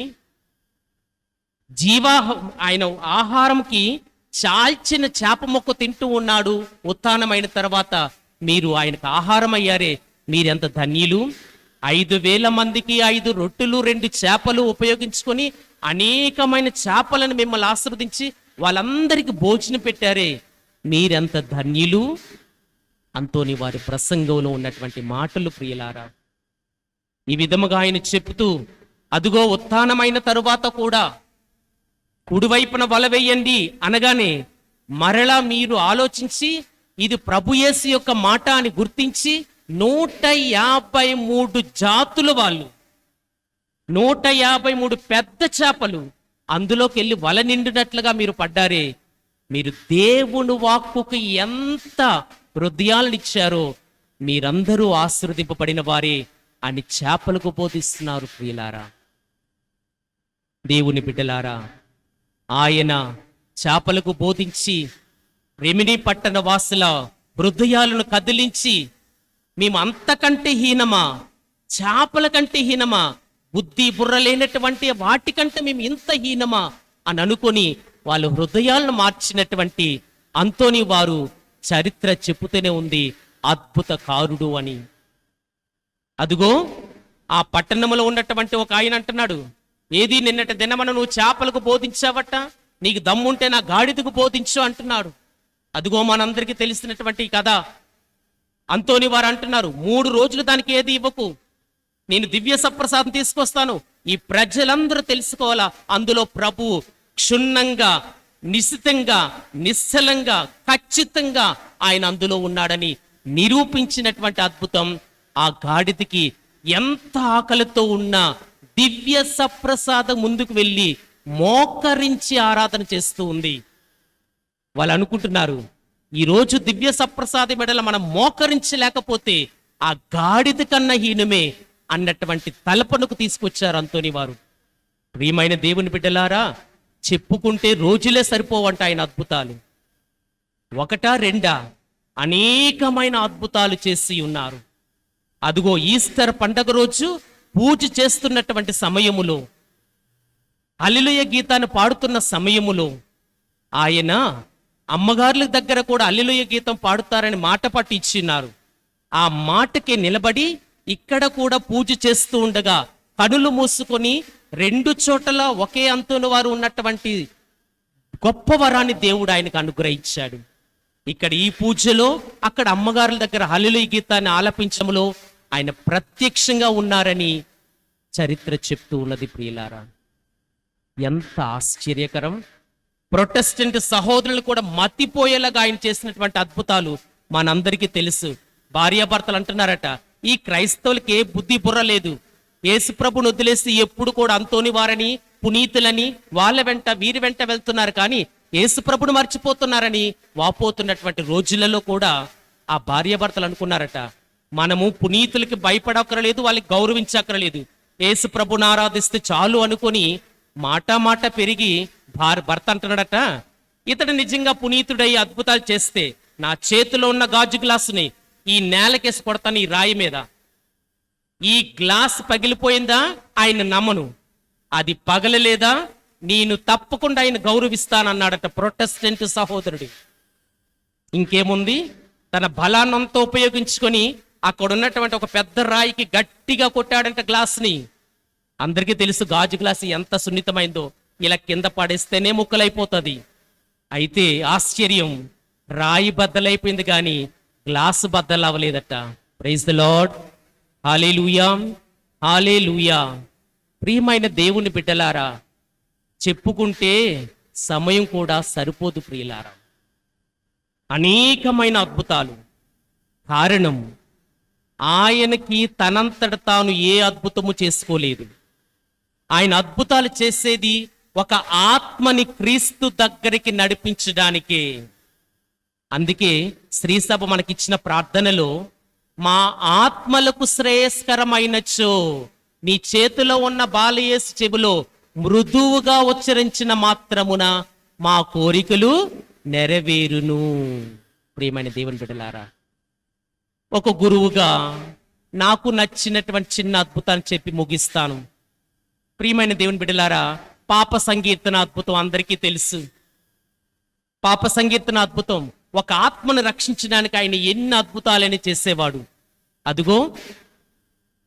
ఆయన ఆహారంకి చాల్చిన చేప మొక్క తింటూ ఉన్నాడు. ఉత్థానమైన తర్వాత మీరు ఆయనకు ఆహారం అయ్యారే, మీరెంత ధన్యులు. 5,000 మందికి 5 రొట్టెలు 2 చేపలు ఉపయోగించుకొని అనేకమైన చేపలను మిమ్మల్ని ఆశీర్వదించి వాళ్ళందరికీ భోజనం పెట్టారే, మీరెంత ధన్యులు. అంతోని వారి ప్రసంగంలో ఉన్నటువంటి మాటలు ప్రియులారా. ఈ విధముగా ఆయన చెప్తూ, అదుగో ఉత్థానమైన తరువాత కూడా కుడివైపున వల వేయండి అనగానే మరలా మీరు ఆలోచించి ఇది ప్రభు యేసు యొక్క మాట అని గుర్తించి 153 జాతుల వాళ్ళు, 153 పెద్ద చేపలు అందులోకి వెళ్ళి వల నిండినట్లుగా మీరు పడ్డారే, మీరు దేవుని వాక్కుకి ఎంత హృదయాలను ఇచ్చారో మీరందరూ ఆశీర్వదింపబడిన వారే అని చేపలకు బోధిస్తున్నారు ప్రియులారా. దేవుని బిడ్డలారా, ఆయన చేపలకు బోధించి రెమిని పట్టణ వాసుల హృదయాలను కదిలించి మేము అంతకంటే హీనమా, చేపల కంటే హీనమా, బుద్ధి బుర్ర లేనటువంటి వాటికంటే మేము ఇంత హీనమా అని అనుకొని వాళ్ళ హృదయాలను మార్చినటువంటి అంతోని వారు చరిత్ర చెప్పుతూనే ఉంది అద్భుతకారుడు అని. అదుగో ఆ పట్టణంలో ఉన్నటువంటి ఒక ఆయన అంటున్నాడు, ఏది నిన్నటి దినమన నువ్వు చేపలకు బోధించావట, నీకు దమ్ముంటే నా గాడిదకు బోధించు అంటున్నాడు. అదిగో మనందరికీ తెలిసినటువంటి కథ. అంతోని వారు అంటున్నారు, 3 రోజులు దానికి ఏది ఇవ్వకు, నేను దివ్య సప్రసాదం తీసుకొస్తాను, ఈ ప్రజలందరూ తెలుసుకోవాలా అందులో ప్రభు క్షుణ్ణంగా, నిశితంగా, నిశ్చలంగా, ఖచ్చితంగా ఆయన అందులో ఉన్నాడని నిరూపించినటువంటి అద్భుతం. ఆ గాడిదకి ఎంత ఆకలితో ఉన్నా దివ్య సప్రసాదం ముందుకు వెళ్ళి మోకరించి ఆరాధన చేస్తూ ఉంది. వాళ్ళు అనుకుంటున్నారు, ఈరోజు దివ్య సప్రసాదం మెడల మనం మోకరించలేకపోతే ఆ గాడిద కన్నా హీనమే అన్నటువంటి తలపనకు తీసుకొచ్చారు అంతోని వారు. ప్రియమైన దేవుని బిడ్డలారా, చెప్పుకుంటే రోజులే సరిపోవంట ఆయన అద్భుతాలు. 1 2 అనేకమైన అద్భుతాలు చేసి ఉన్నారు. అదిగో ఈస్టర్ పండగ రోజు పూజ చేస్తున్నటువంటి సమయములో, హల్లెలూయ గీతాన్ని పాడుతున్న సమయములో ఆయన అమ్మగారుల దగ్గర కూడా హల్లెలూయ గీతం పాడుతారని మాట పట్టి ఇచ్చిన్నారు. ఆ మాటకి నిలబడి ఇక్కడ కూడా పూజ చేస్తూ ఉండగా కనులు మూసుకొని 2 చోట్ల ఒకే అంతున వారు ఉన్నటువంటి గొప్ప వరాన్ని దేవుడు ఆయనకు అనుగ్రహించాడు. ఇక్కడ ఈ పూజలో, అక్కడ అమ్మగారుల దగ్గర హల్లెలూయ గీతాన్ని ఆలపించడంలో ఆయన ప్రత్యక్షంగా ఉన్నారని చరిత్ర చెప్తూ ఉన్నది ప్రియులారా. ఎంత ఆశ్చర్యకరం! ప్రొటెస్టెంట్ సహోదరులు కూడా మతిపోయేలాగా ఆయన చేసినటువంటి అద్భుతాలు మనందరికీ తెలుసు. భార్యాభర్తలు అంటున్నారట, ఈ క్రైస్తవులకి ఏ బుద్ధి బుర్ర లేదు, యేసుప్రభుని వదిలేసి ఎప్పుడు కూడా అంతోని వారని, పునీతులని వాళ్ళ వెంట వీరి వెంట వెళ్తున్నారు, కానీ యేసుప్రభుని మర్చిపోతున్నారని వాపోతున్నటువంటి రోజులలో కూడా ఆ భార్యాభర్తలు అనుకున్నారట, మనము పునీతులకి భయపడక్కరలేదు, వాళ్ళకి గౌరవించక్కరలేదు, యేసుప్రభుని ఆరాధిస్తే చాలు అనుకొని మాట పెరిగి భర్త అంటున్నాడట, ఇతడు నిజంగా పునీతుడై అద్భుతాలు చేస్తే నా చేతిలో ఉన్న గాజు గ్లాసుని ఈ నేలకేసి కొడతాను, ఈ రాయి మీద. ఈ గ్లాస్ పగిలిపోయిందా ఆయన నమ్మను, అది పగలలేదా నేను తప్పకుండా ఆయన గౌరవిస్తానన్నాడట ప్రొటెస్టెంట్ సహోదరుడు. ఇంకేముంది, తన బలాన్నంతా ఉపయోగించుకొని అక్కడ ఉన్నటువంటి ఒక పెద్ద రాయికి గట్టిగా కొట్టాడంట గ్లాస్ని. అందరికీ తెలుసు గాజు గ్లాస్ ఎంత సున్నితమైందో, ఇలా కింద పడేస్తేనే ముక్కలైపోతుంది. అయితే ఆశ్చర్యం, రాయి బద్దలైపోయింది కానీ గ్లాసు బద్దలు అవ్వలేదట. ప్రైజ్ ద లార్డ్, హల్లెలూయా, హల్లెలూయా. ప్రియమైన దేవుని బిడ్డలారా, చెప్పుకుంటే సమయం కూడా సరిపోదు ప్రియులారా. అనేకమైన అద్భుతాలు. కారణం, ఆయనకి తనంతట తాను ఏ అద్భుతము చేసుకోలేదు. ఆయన అద్భుతాలు చేసేది ఒక ఆత్మని క్రీస్తు దగ్గరికి నడిపించడానికే. అందుకే శ్రీసభ మనకిచ్చిన ప్రార్థనలో, మా ఆత్మలకు శ్రేయస్కరమైనచో నీ చేతిలో ఉన్న బాలయేసు చెవిలో మృదువుగా ఉచ్చరించిన మాత్రమున మా కోరికలు నెరవేరును. ప్రియమైన దేవుని బిడ్డలారా, ఒక గురువుగా నాకు నచ్చినటువంటి చిన్న అద్భుతాన్ని చెప్పి ముగిస్తాను. ప్రియమైన దేవుని బిడ్డలారా, పాప సంకీర్తన అద్భుతం అందరికీ తెలుసు. పాప సంకీర్తన అద్భుతం, ఒక ఆత్మను రక్షించడానికి ఆయన ఎన్ని అద్భుతాలని చేసేవాడు. అదిగో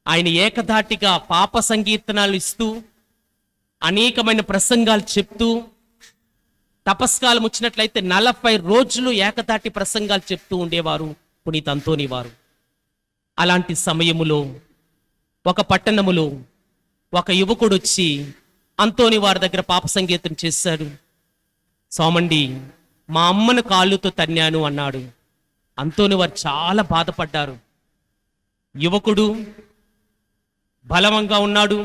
ఆయన ఏకధాటిగా పాప సంకీర్తనాలు ఇస్తూ అనేకమైన ప్రసంగాలు చెప్తూ, తపస్కాలం వచ్చినట్లయితే 40 రోజులు ఏకధాటి ప్రసంగాలు చెప్తూ ఉండేవారు పునీత్ అంతోని వారు. అలాంటి సమయములో ఒక పట్టణములో ఒక యువకుడు వచ్చి అంతోని వారి దగ్గర పాప సంగీతం చేశాడు. సోమండి, మా అమ్మను కాళ్ళుతో తన్నాను అన్నాడు. అంతోని వారు చాలా బాధపడ్డారు. యువకుడు బలవంగా ఉన్నాడు,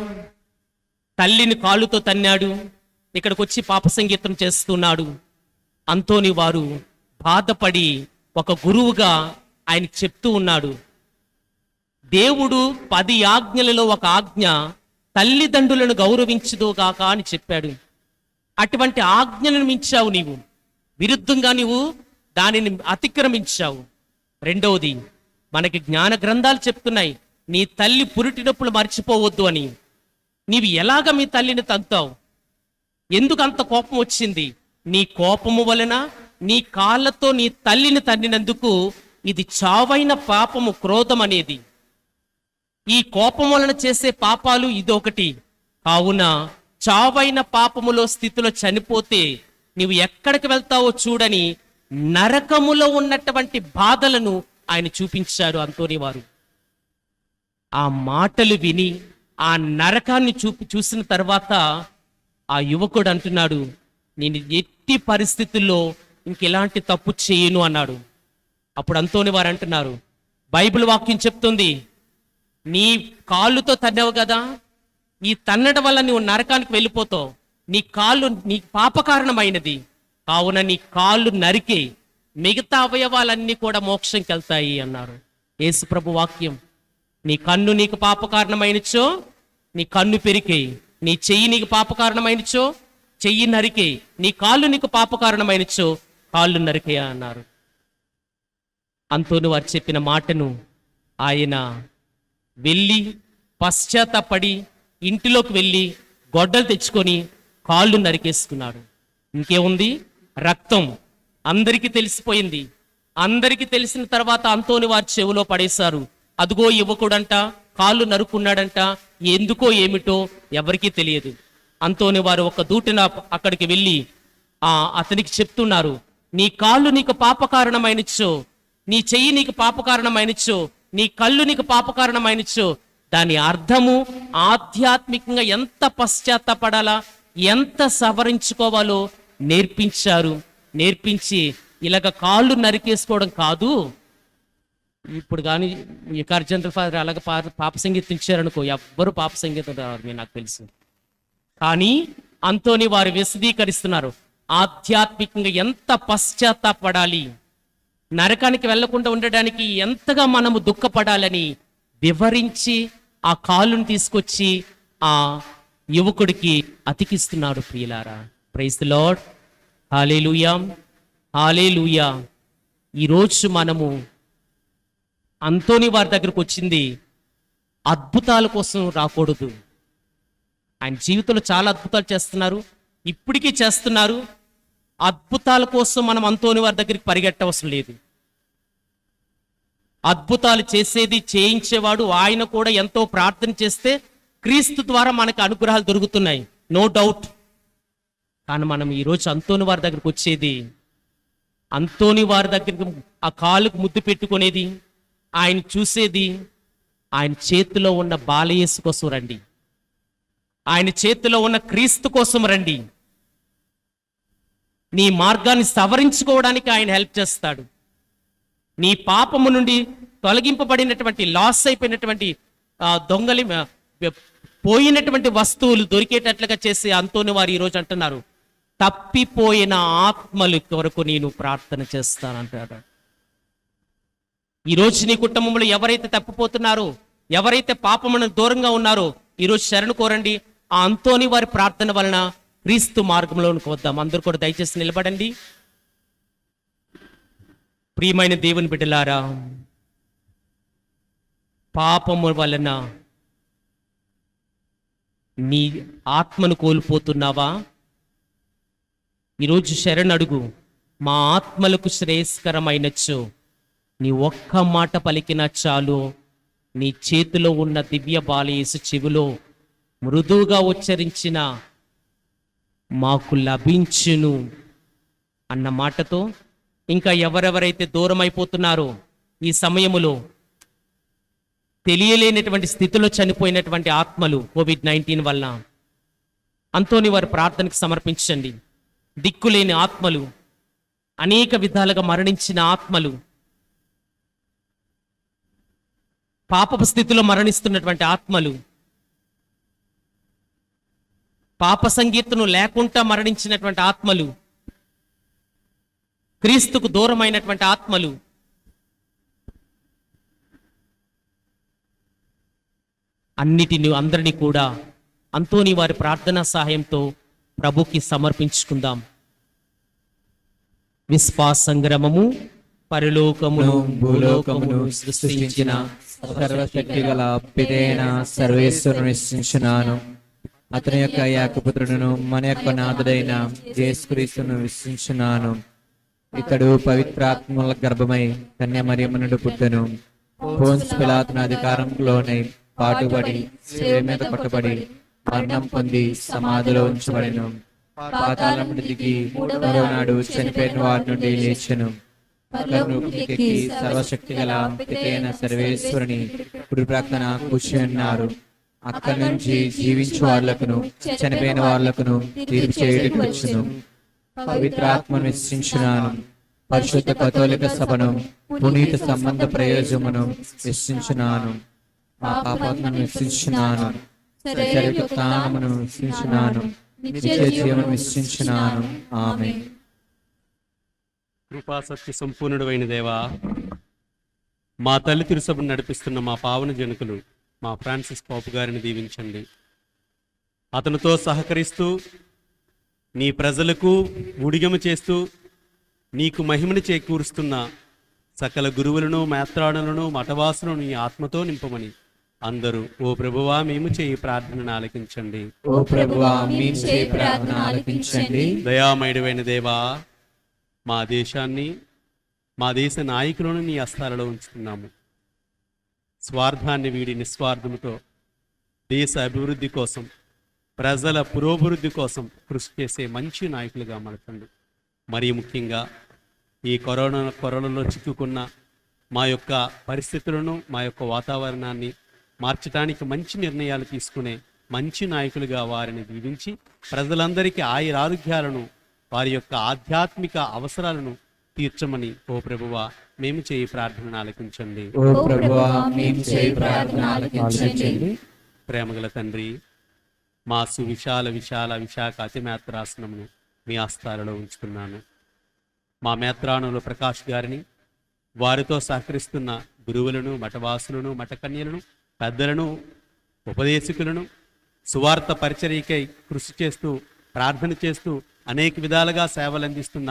తల్లిని కాళ్ళుతో తన్నాడు, ఇక్కడికి వచ్చి పాప సంగీతం చేస్తున్నాడు. అంతోని వారు బాధపడి ఒక గురువుగా ఆయన చెప్తూ ఉన్నాడు, దేవుడు 10 ఆజ్ఞలలో ఒక ఆజ్ఞ తల్లిదండ్రులను గౌరవించుదుగాక అని చెప్పాడు. అటువంటి ఆజ్ఞలను మించావు నీవు, విరుద్ధంగా నీవు దానిని అతిక్రమించావు. రెండవది, మనకి జ్ఞాన గ్రంథాలు చెప్తున్నాయి, నీ తల్లి పురిటినప్పుడు మర్చిపోవద్దు అని. నీవు ఎలాగ మీ తల్లిని తంతావు? ఎందుకు అంత కోపం వచ్చింది? నీ కోపము వలన నీ కాళ్ళతో నీ తల్లిని తన్నినందుకు ఇది చావైన పాపము, క్రోధం అనేది. ఈ కోపం వలన చేసే పాపాలు ఇదొకటి. కావున చావైన పాపములో స్థితిలో చనిపోతే నీవు ఎక్కడికి వెళ్తావో చూడని నరకములో ఉన్నటువంటి బాధలను ఆయన చూపించారు అంతోని వారు. ఆ మాటలు విని ఆ నరకాన్ని చూసిన తర్వాత ఆ యువకుడు అంటున్నాడు, నేను ఎట్టి పరిస్థితుల్లో ఇంకెలాంటి తప్పు చేయను అన్నాడు. అప్పుడు అంతోని వారు అంటున్నారు, బైబిల్ వాక్యం చెప్తుంది, నీ కాళ్ళుతో తన్నావు కదా, ఈ తన్నడం వల్ల నువ్వు నరకానికి వెళ్ళిపోతావు. నీ కాళ్ళు నీ పాప కారణమైనది, కావున నీ కాళ్ళు నరికే, మిగతా అవయవాలన్నీ కూడా మోక్షంకి వెళ్తాయి అన్నారు యేసు ప్రభు వాక్యం. నీ కన్ను నీకు పాప కారణమైనచో నీ కన్ను పెరికేయి, నీ చెయ్యి నీకు పాప కారణమైనచో చెయ్యి నరికే, నీ కాళ్ళు నీకు పాప కారణమైనచో కాళ్ళు నరికే అన్నారు. అంతోని వారు చెప్పిన మాటను ఆయన వెళ్ళి పశ్చాత్తాపడి ఇంటిలోకి వెళ్ళి గొడ్డలు తెచ్చుకొని కాళ్ళు నరికేసుకున్నాడు. ఇంకేముంది, రక్తం అందరికీ తెలిసిపోయింది. అందరికీ తెలిసిన తర్వాత అంతోని వారి చెవిలో పడేశారు, అదుగో యువకుడంట కాళ్ళు నరుకున్నాడంట. ఎందుకో ఏమిటో ఎవరికీ తెలియదు. అంతోని వారు ఒక దూటిన అక్కడికి వెళ్ళి అతనికి చెప్తున్నారు, నీ కాళ్ళు నీకు పాప కారణమైనచ్చో, నీ చెయ్యి నీకు పాప కారణమైనచ్చో, నీ కళ్ళు నీకు పాప కారణమైనచ్చో, దాని అర్థము ఆధ్యాత్మికంగా ఎంత పశ్చాత్తాపడాలా, ఎంత సవరించుకోవాలో నేర్పించారు. నేర్పించి ఇలాగ కాళ్ళు నరికేసుకోవడం కాదు, ఇప్పుడు కానీ వికార్ జనరల్ ఫాదర్ అలాగ పాప సంగీతం ఇచ్చారనుకో ఎవ్వరు పాప సంగీతం రాదు నాకు తెలుసు. కానీ అంతోని వారు విశదీకరిస్తున్నారు, ఆధ్యాత్మికంగా ఎంత పశ్చాత్తాపడాలి, నరకానికి వెళ్లకుండా ఉండడానికి ఎంతగా మనము దుఃఖపడాలని వివరించి ఆ కాళ్ళను తీసుకొచ్చి ఆ యువకుడికి అతికిస్తున్నాడు. ప్రియులారా, ప్రైజ్ ది లార్డ్, హల్లెలూయా, హల్లెలూయా. ఈరోజు మనము అంతోని వారి దగ్గరకు వచ్చింది అద్భుతాల కోసం రాకూడదు. ఆయన జీవితంలో చాలా అద్భుతాలు చేస్తున్నారు, ఇప్పటికీ చేస్తున్నారు. అద్భుతాల కోసం మనం అంతోని వారి దగ్గరికి పరిగెట్టవసరం లేదు. అద్భుతాలు చేసేది చేయించేవాడు ఆయన. కూడా ఎంతో ప్రార్థన చేస్తే క్రీస్తు ద్వారా మనకు అనుగ్రహాలు దొరుకుతున్నాయి, నో డౌట్. కానీ మనం ఈరోజు అంతోని వారి దగ్గరికి వచ్చేది, అంతోని వారి దగ్గరికి ఆ కాలుకు ముద్దు పెట్టుకునేది, ఆయన చూసేది, ఆయన చేతిలో ఉన్న బాలయేసు కోసం రండి, ఆయన చేతిలో ఉన్న క్రీస్తు కోసం రండి. నీ మార్గాన్ని సవరించుకోవడానికి ఆయన హెల్ప్ చేస్తాడు. నీ పాపము నుండి తొలగింపబడినటువంటి, లాస్ అయిపోయినటువంటి దొంగలి పోయినటువంటి వస్తువులు దొరికేటట్లుగా చేసి అంతోని వారు ఈరోజు అంటున్నారు, తప్పిపోయిన ఆత్మల కొరకు నేను ప్రార్థన చేస్తానంటాడు. ఈరోజు నీ కుటుంబంలో ఎవరైతే తప్పిపోతున్నారో, ఎవరైతే పాపమును దూరంగా ఉన్నారో, ఈరోజు శరణు కోరండి. ఆ అంతోని వారి ప్రార్థన వలన క్రీస్తు మార్గంలోనికి వద్దాం. అందరూ కూడా దయచేసి నిలబడండి. ప్రియమైన దేవుని బిడ్డలారా, పాపము వలన నీ ఆత్మను కోల్పోతున్నావా? ఈరోజు శరణు అడుగు. మా ఆత్మలకు శ్రేయస్కరమైనచ్చు నీ ఒక్క మాట పలికినా చాలు, నీ చేతిలో ఉన్న దివ్య బాలయేసు చెవిలో మృదువుగా ఉచ్చరించిన మాకు లభించును అన్న మాటతో ఇంకా ఎవరెవరైతే దూరం అయిపోతున్నారో ఈ సమయములో తెలియలేనటువంటి స్థితిలో చనిపోయినటువంటి ఆత్మలు కోవిడ్-19 వల్ల అంతోని వారి ప్రార్థనకు సమర్పించండి. దిక్కులేని ఆత్మలు, అనేక విధాలుగా మరణించిన ఆత్మలు, పాపపు స్థితిలో మరణిస్తున్నటువంటి ఆత్మలు, పాప సంగీతను లేకుండా మరణించినటువంటి ఆత్మలు, క్రీస్తుకు దూరమైనటువంటి ఆత్మలు, అందరినీ కూడా అంతోని వారి ప్రార్థనా సహాయంతో ప్రభుకి సమర్పించుకుందాం. విశ్వాస సంగ్రమము. పరలోకమును భూలోకమును సృష్టించిన సర్వశక్తి గల పితైన సర్వేశ్వరుని విశ్వసించున్నాను. అతని యొక్క ఏకపుత్రుడును మన యొక్క నాథుడైన యేసుక్రీస్తును విశ్వసించున్నాను. ఇతడు పవిత్రాత్మల గర్భమై కన్యమరియమునుడు పుట్టెను. పోన్స్ పిలాతున అధికారంలోనే పాటుబడి శిలువ మీద కొట్టబడి మరణం పొంది సమాధిలో ఉంచబడెను. పాతాళమును దిగి మూడవ నాడు చనిపోయిన వారి నుండి లేచెను. పరలోకమునెక్కి సర్వశక్తి గల పితైన సర్వేశ్వరుని కుడి ప్రక్కన కూర్చుని ఉన్నారు. అక్కడి నుంచి జీవించు వాళ్ళకును చనిపోయిన వాళ్ళకును తీర్పు చేయుటకు వచ్చును. పవిత్రాత్మను విశ్వసించున్నాను. పరిశుద్ధ కథోలిక సభను పునీత సంబంధ ప్రయోజనమును విశ్వసించున్నాను. మా పాపాత్మను విశ్వసించున్నాను. చరిత్రమును విశ్వసించున్నాను. నిత్య జీవనం విశ్వసించున్నాను. ఆమేన్. కృపాసక్తి సంపూర్ణుడైన దేవా, మా తల్లి తిరుసభను నడిపిస్తున్న మా పావన జనకులు మా ఫ్రాన్సిస్ పాపు గారిని దీవించండి. అతనితో సహకరిస్తూ నీ ప్రజలకు ఉడిగమ చేస్తూ నీకు మహిమను చేకూరుస్తున్న సకల గురువులను, మేత్రాణులను, మఠవాసులను నీ ఆత్మతో నింపమని అందరూ ఓ ప్రభువా మేము చేయి ప్రార్థనను ఆలకించండి. ఓ ప్రభువా మేము చేయి ప్రార్థన ఆలకించండి. దయామయుడైన దేవా, మా దేశాన్ని, మా దేశ నాయకులను నీ హస్తాలలో ఉంచుతున్నాము. స్వార్థాన్ని వీడి నిస్వార్థముతో దేశ అభివృద్ధి కోసం, ప్రజల పురోభివృద్ధి కోసం కృషి చేసే మంచి నాయకులుగా మలచండి. మరీ ముఖ్యంగా ఈ కరోనాలో చిక్కుకున్న మా యొక్క పరిస్థితులను, మా యొక్క వాతావరణాన్ని మార్చడానికి మంచి నిర్ణయాలు తీసుకునే మంచి నాయకులుగా వారిని దీవించి ప్రజలందరికీ ఆయురారోగ్యాలను, వారి యొక్క ఆధ్యాత్మిక అవసరాలను తీర్చమని ఓ ప్రభువా మేము చేయి ప్రార్థనను ఆలకించండి. ఓ ప్రభువా మేము చేయి ప్రార్థన ఆలకించండి. ప్రేమగల తండ్రి, మా విశాఖ అతిమేత్రాసనమును మీ హస్తాలలో ఉంచుతున్నాను. మా మేత్రాణులు ప్రకాష్ గారిని, వారితో సహకరిస్తున్న గురువులను, మఠవాసులను, మఠకన్యలను, పెద్దలను, ఉపదేశకులను, సువార్త పరిచర్యకై కృషి చేస్తూ ప్రార్థన చేస్తూ అనేక విధాలుగా సేవలు అందిస్తున్న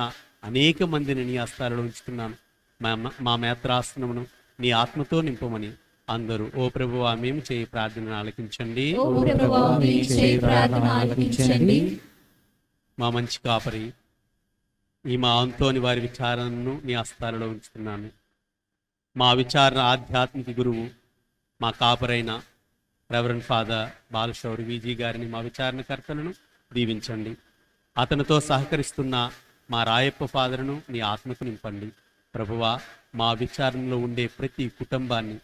అనేక మందిని నీ హస్తాలలో ఉంచుతున్నాను. మా మేత్రాసనమును నీ ఆత్మతో నింపమని అందరూ ఓ ప్రభువా మేము చేయి ప్రార్థనను ఆలకించండి. ఓ ప్రభువా మేము చేయి ప్రార్థన ఆలకించండి. మా మంచి కాపరి ఈ మా అంతోని వారి విచారణను నీ హస్తాలలో ఉంచుతున్నాను. మా విచారణ ఆధ్యాత్మిక గురువు, మా కాపరైన రెవరెండ్ ఫాదర్ బాలశౌరి విజీ గారిని, మా విచారణకర్తలను దీవించండి. అతనితో సహకరిస్తున్న మా రాయప్ప ఫాదర్ను నీ ఆత్మకు నింపండి. ప్రభువా మా విచారణలో ఉండే ప్రతి కుటుంబాన్ని,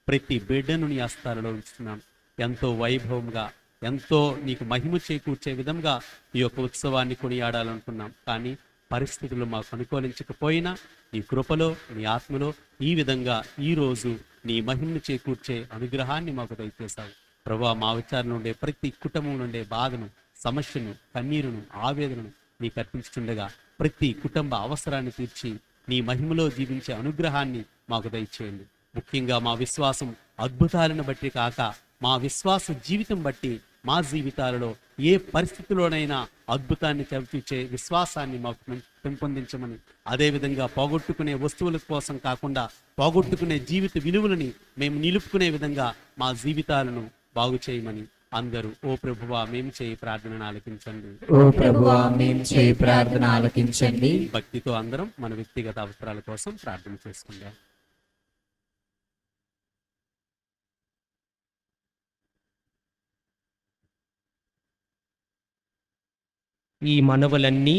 ప్రతి బిడ్డను నీ హస్తాలలో ఉంచుతున్నాను. ఎంతో వైభవంగా, ఎంతో నీకు మహిమ చేకూర్చే విధంగా ఈ యొక్క ఉత్సవాన్ని కొనియాడాలనుకున్నాం. కానీ పరిస్థితులు మాకు అనుకూలించకపోయినా నీ కృపలో, నీ ఆత్మలో ఈ విధంగా ఈరోజు నీ మహిమను చేకూర్చే అనుగ్రహాన్ని మాకు దయచేశావు. ప్రభువా మా విచారణ ఉండే ప్రతి కుటుంబం నుండే బాధను, సమస్యను, కన్నీరును, ఆవేదనను నీకు అర్పించుతుండగా ప్రతి కుటుంబ అవసరాన్ని తీర్చి నీ మహిమలో జీవించే అనుగ్రహాన్ని మాకు దయచేయండి. ముఖ్యంగా మా విశ్వాసం అద్భుతాలను బట్టి కాక, మా విశ్వాస జీవితం బట్టి మా జీవితాలలో ఏ పరిస్థితిలోనైనా అద్భుతాన్ని చవిచూచే విశ్వాసాన్ని మాకు పెంపొందించమని, అదేవిధంగా పోగొట్టుకునే వస్తువుల కోసం కాకుండా పోగొట్టుకునే జీవిత విలువలని మేము నిలుపుకునే విధంగా మా జీవితాలను బాగు చేయమని అందరూ ఓ ప్రభువా మేము చేయి ప్రార్థనను ఆలకించండి. ఓ ప్రభువా మేము చేయి ప్రార్థన ఆలకించండి. భక్తితో అందరం మన వ్యక్తిగత అవసరాల కోసం ప్రార్థన చేసుకుందాం. ఈ మనవులన్నీ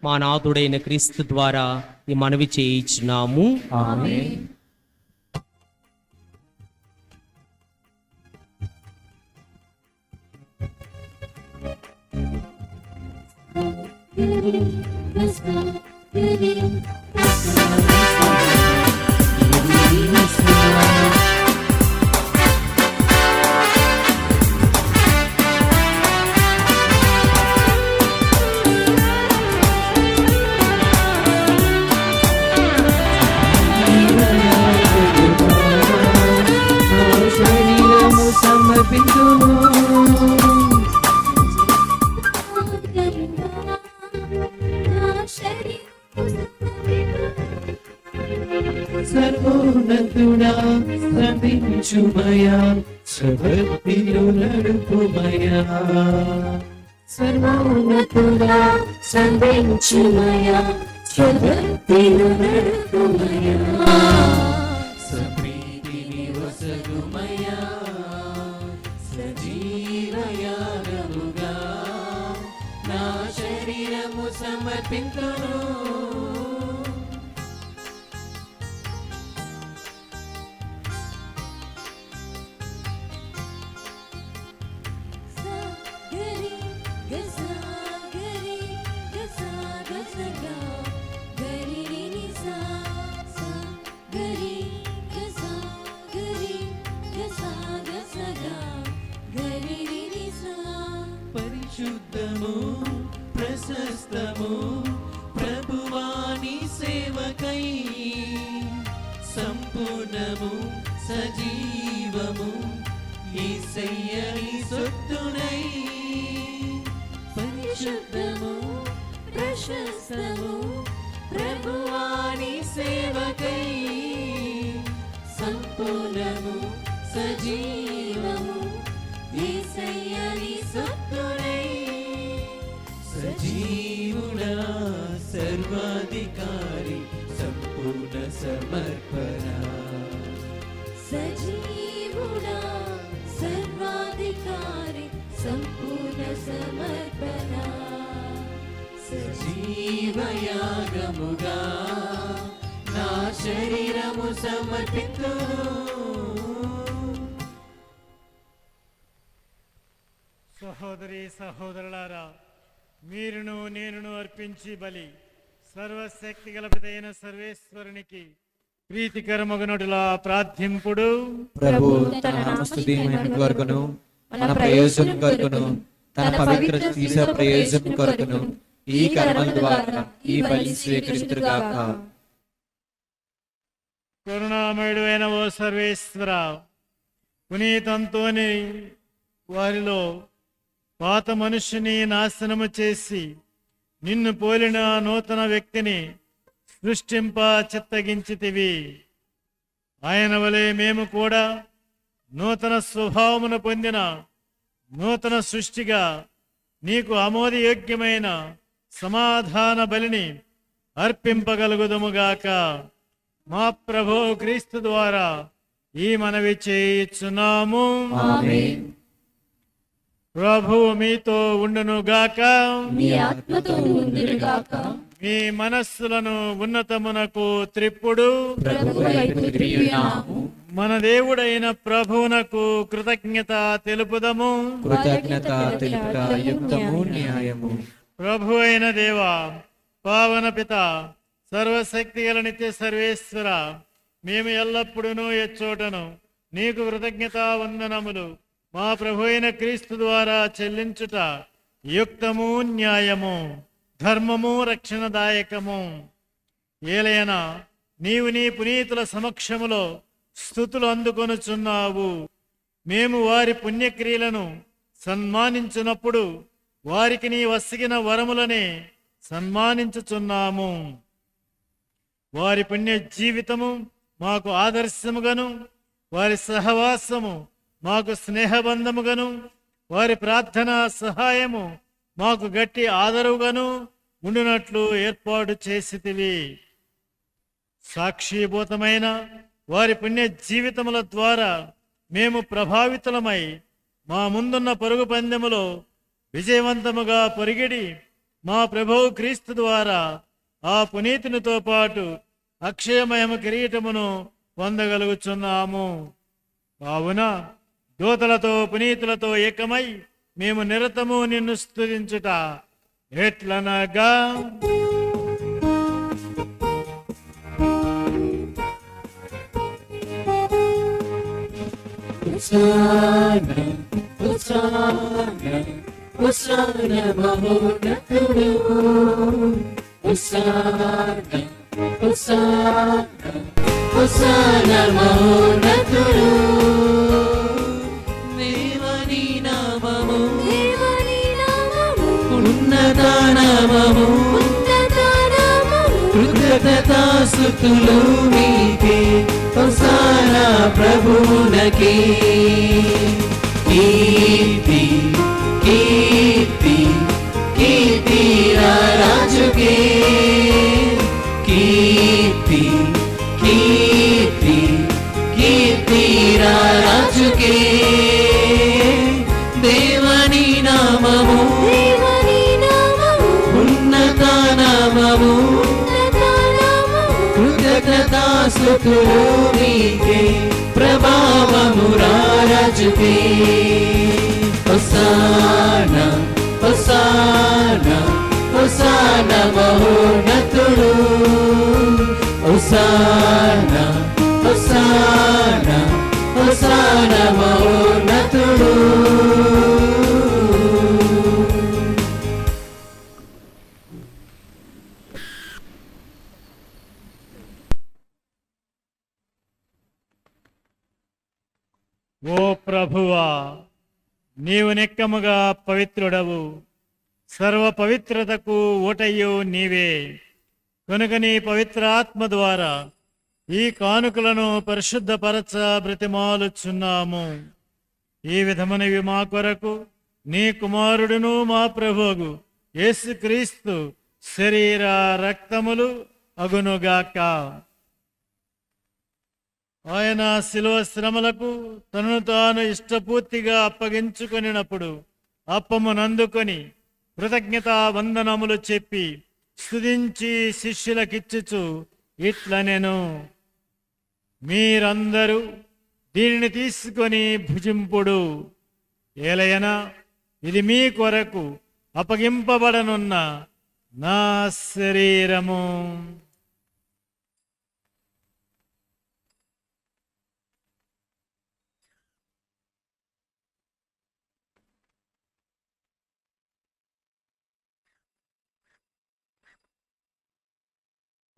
మా నాథుడైన క్రీస్తు ద్వారా ఈ మనవి చేయించున్నాము. ఆమేన్. శరీరము సమర్పించును. సర్వోన్నతుడా శ్రమించుమయా, స్వభక్తిలో నడుపుమయా. సర్వోన్నతుడా సంధించుమయా, స్వభక్తిలో నడుపుమయా. సమృద్ధిని వసగుమయా, సజీవయాగముగా నా శరీరము సమర్పించును. పరిశుద్ధము ప్రశస్తము ప్రభువాని సేవకై, సంపూర్ణము సజీవము యేసయ్యని సొత్తునై. పరిశుద్ధము ప్రశస్తము ప్రభువాని సేవకై, సంపూర్ణము సజీవము యేసయ్యని సొత్తునై. సజీవుడా సర్వాధికారి సంపూర్ణ సమర్పణ. సజీవుడా సర్వాధికారి సంపూర్ణ సమర్పణ. సజీవయాగముగా నా శరీరము సమర్పించును. సహోదరి సహోదరులారా, మీరును నేనును అర్పించి బలి సర్వశక్తి గలపితైన సర్వేశ్వరునికి ప్రీతికరమగునటులా ప్రార్థింపుడు. ప్రభు తన నామస్తుతి మహిమ కొరకును, మన ప్రయోజనం కొరకును, తన పవిత్ర తీస ప్రయోజనం కొరకును ఈ కర్మల ద్వారా ఈ బలి స్వీకరించుగాక. కరుణామయుడు అయిన ఓ సర్వేశ్వర, పునీతంతోని వారిలో పాత మనుష్యుని నాశనము చేసి నిన్ను పోలిన నూతన వ్యక్తిని సృష్టింప చిత్తగించితివి. ఆయన వలె మేము కూడా నూతన స్వభావమును పొందిన నూతన సృష్టిగా నీకు ఆమోదయోగ్యమైన సమాధాన బలిని అర్పింపగలుగుదుముగాక. మా ప్రభు క్రీస్తు ద్వారా ఈ మనవి చేయుచున్నాము. ఆమేన్. ప్రభు మీతో ఉండునుగాక. మీ ఆత్మతో ఉండునుగాక. మీ మనస్సులను ఉన్నతమునకు త్రిప్పుడు. ప్రభు వైపు త్రియున్నాము. మన దేవుడైన ప్రభువునకు కృతజ్ఞత తెలుపుదము. కృతజ్ఞత తెలుపుట యుక్తము న్యాయము. ప్రభు అయిన దేవా, పావన పిత, సర్వశక్తి గల నిత్య సర్వేశ్వర, మేము ఎల్లప్పుడూ ఎచ్చోటను నీకు కృతజ్ఞత వందనములు మా ప్రభు అయిన క్రీస్తు ద్వారా చెల్లించుట యుక్తము న్యాయము, ధర్మము రక్షణదాయకము. ఏలైనా నీవు నీ పునీతుల సమక్షములో స్తుతులు అందుకొనుచున్నావు. మేము వారి పుణ్యక్రియలను సన్మానించున్నప్పుడు వారికి నీ వసిగిన వరములనే సన్మానించుచున్నాము. వారి పుణ్య జీవితము మాకు ఆదర్శముగాను, వారి సహవాసము మాకు స్నేహబంధముగాను, వారి ప్రార్థన సహాయము మాకు గట్టి ఆదరుగాను ఉండునట్లు ఏర్పాటు చేసితివి. సాక్షిభూతమైన వారి పుణ్య జీవితముల ద్వారా మేము ప్రభావితులమై మా ముందున్న పరుగు పందెములో విజయవంతముగా పరిగిడి మా ప్రభువు క్రీస్తు ద్వారా ఆ పునీతునితో పాటు అక్షయమయమ కిరీటమును పొందగలుగుచున్నాము. కావున దూతలతో పునీతులతో ఏకమై మేము నిరతము నిన్ను స్తుతించుట ఎట్లనగా, హోసానా హోసానా హోసానా మహోన్నతుడు, హోసానా హోసానా హోసానా మహోన్నతుడు. దేవని నామము దేవుని నామము ఉన్నత నామము ఉన్నత నామము, కృతజ్ఞతాస్తుతులు మీకే హోసానా ప్రభువునకే. కీర్తి కీర్తి కీర్తి రాజుకే, కీర్తి కీర్తి కీర్తి రాజుకే. దేవని నామము దేవుని నామము ఉన్నత నామము ఉన్నత నామము, కృతజ్ఞతాస్తుతులు నీకే ప్రభావము రాజుకే. హోసానా హోసానా హోసానా మహోన్నతుడు, హోసానా హోసానా హోసానా మహోన్నతుడు. ఓ ప్రభువా, నీవు నిక్కముగా పవిత్రుడవు, సర్వ పవిత్రతకు ఊటయ్యు నీవే. కనుక నీ పవిత్ర ఆత్మ ద్వారా ఈ కానుకలను పరిశుద్ధపరచ బ్రతిమాలుచున్నాము. ఈ విధమునవి మా కొరకు నీ కుమారుడును మా ప్రభువు యేసుక్రీస్తు శరీర రక్తములు అగునుగాక. ఆయన శిలువ శ్రమలకు తనను తాను ఇష్టపూర్తిగా అప్పగించుకొనినప్పుడు అప్పమునందుకొని కృతజ్ఞతా వందనములు చెప్పి స్తుతించి శిష్యులకిచ్చుచు ఇట్లనెను, మీరందరూ దీనిని తీసుకొని భుజింపుడు. ఏలయనా ఇది మీ కొరకు అప్పగింపబడనున్న నా శరీరము.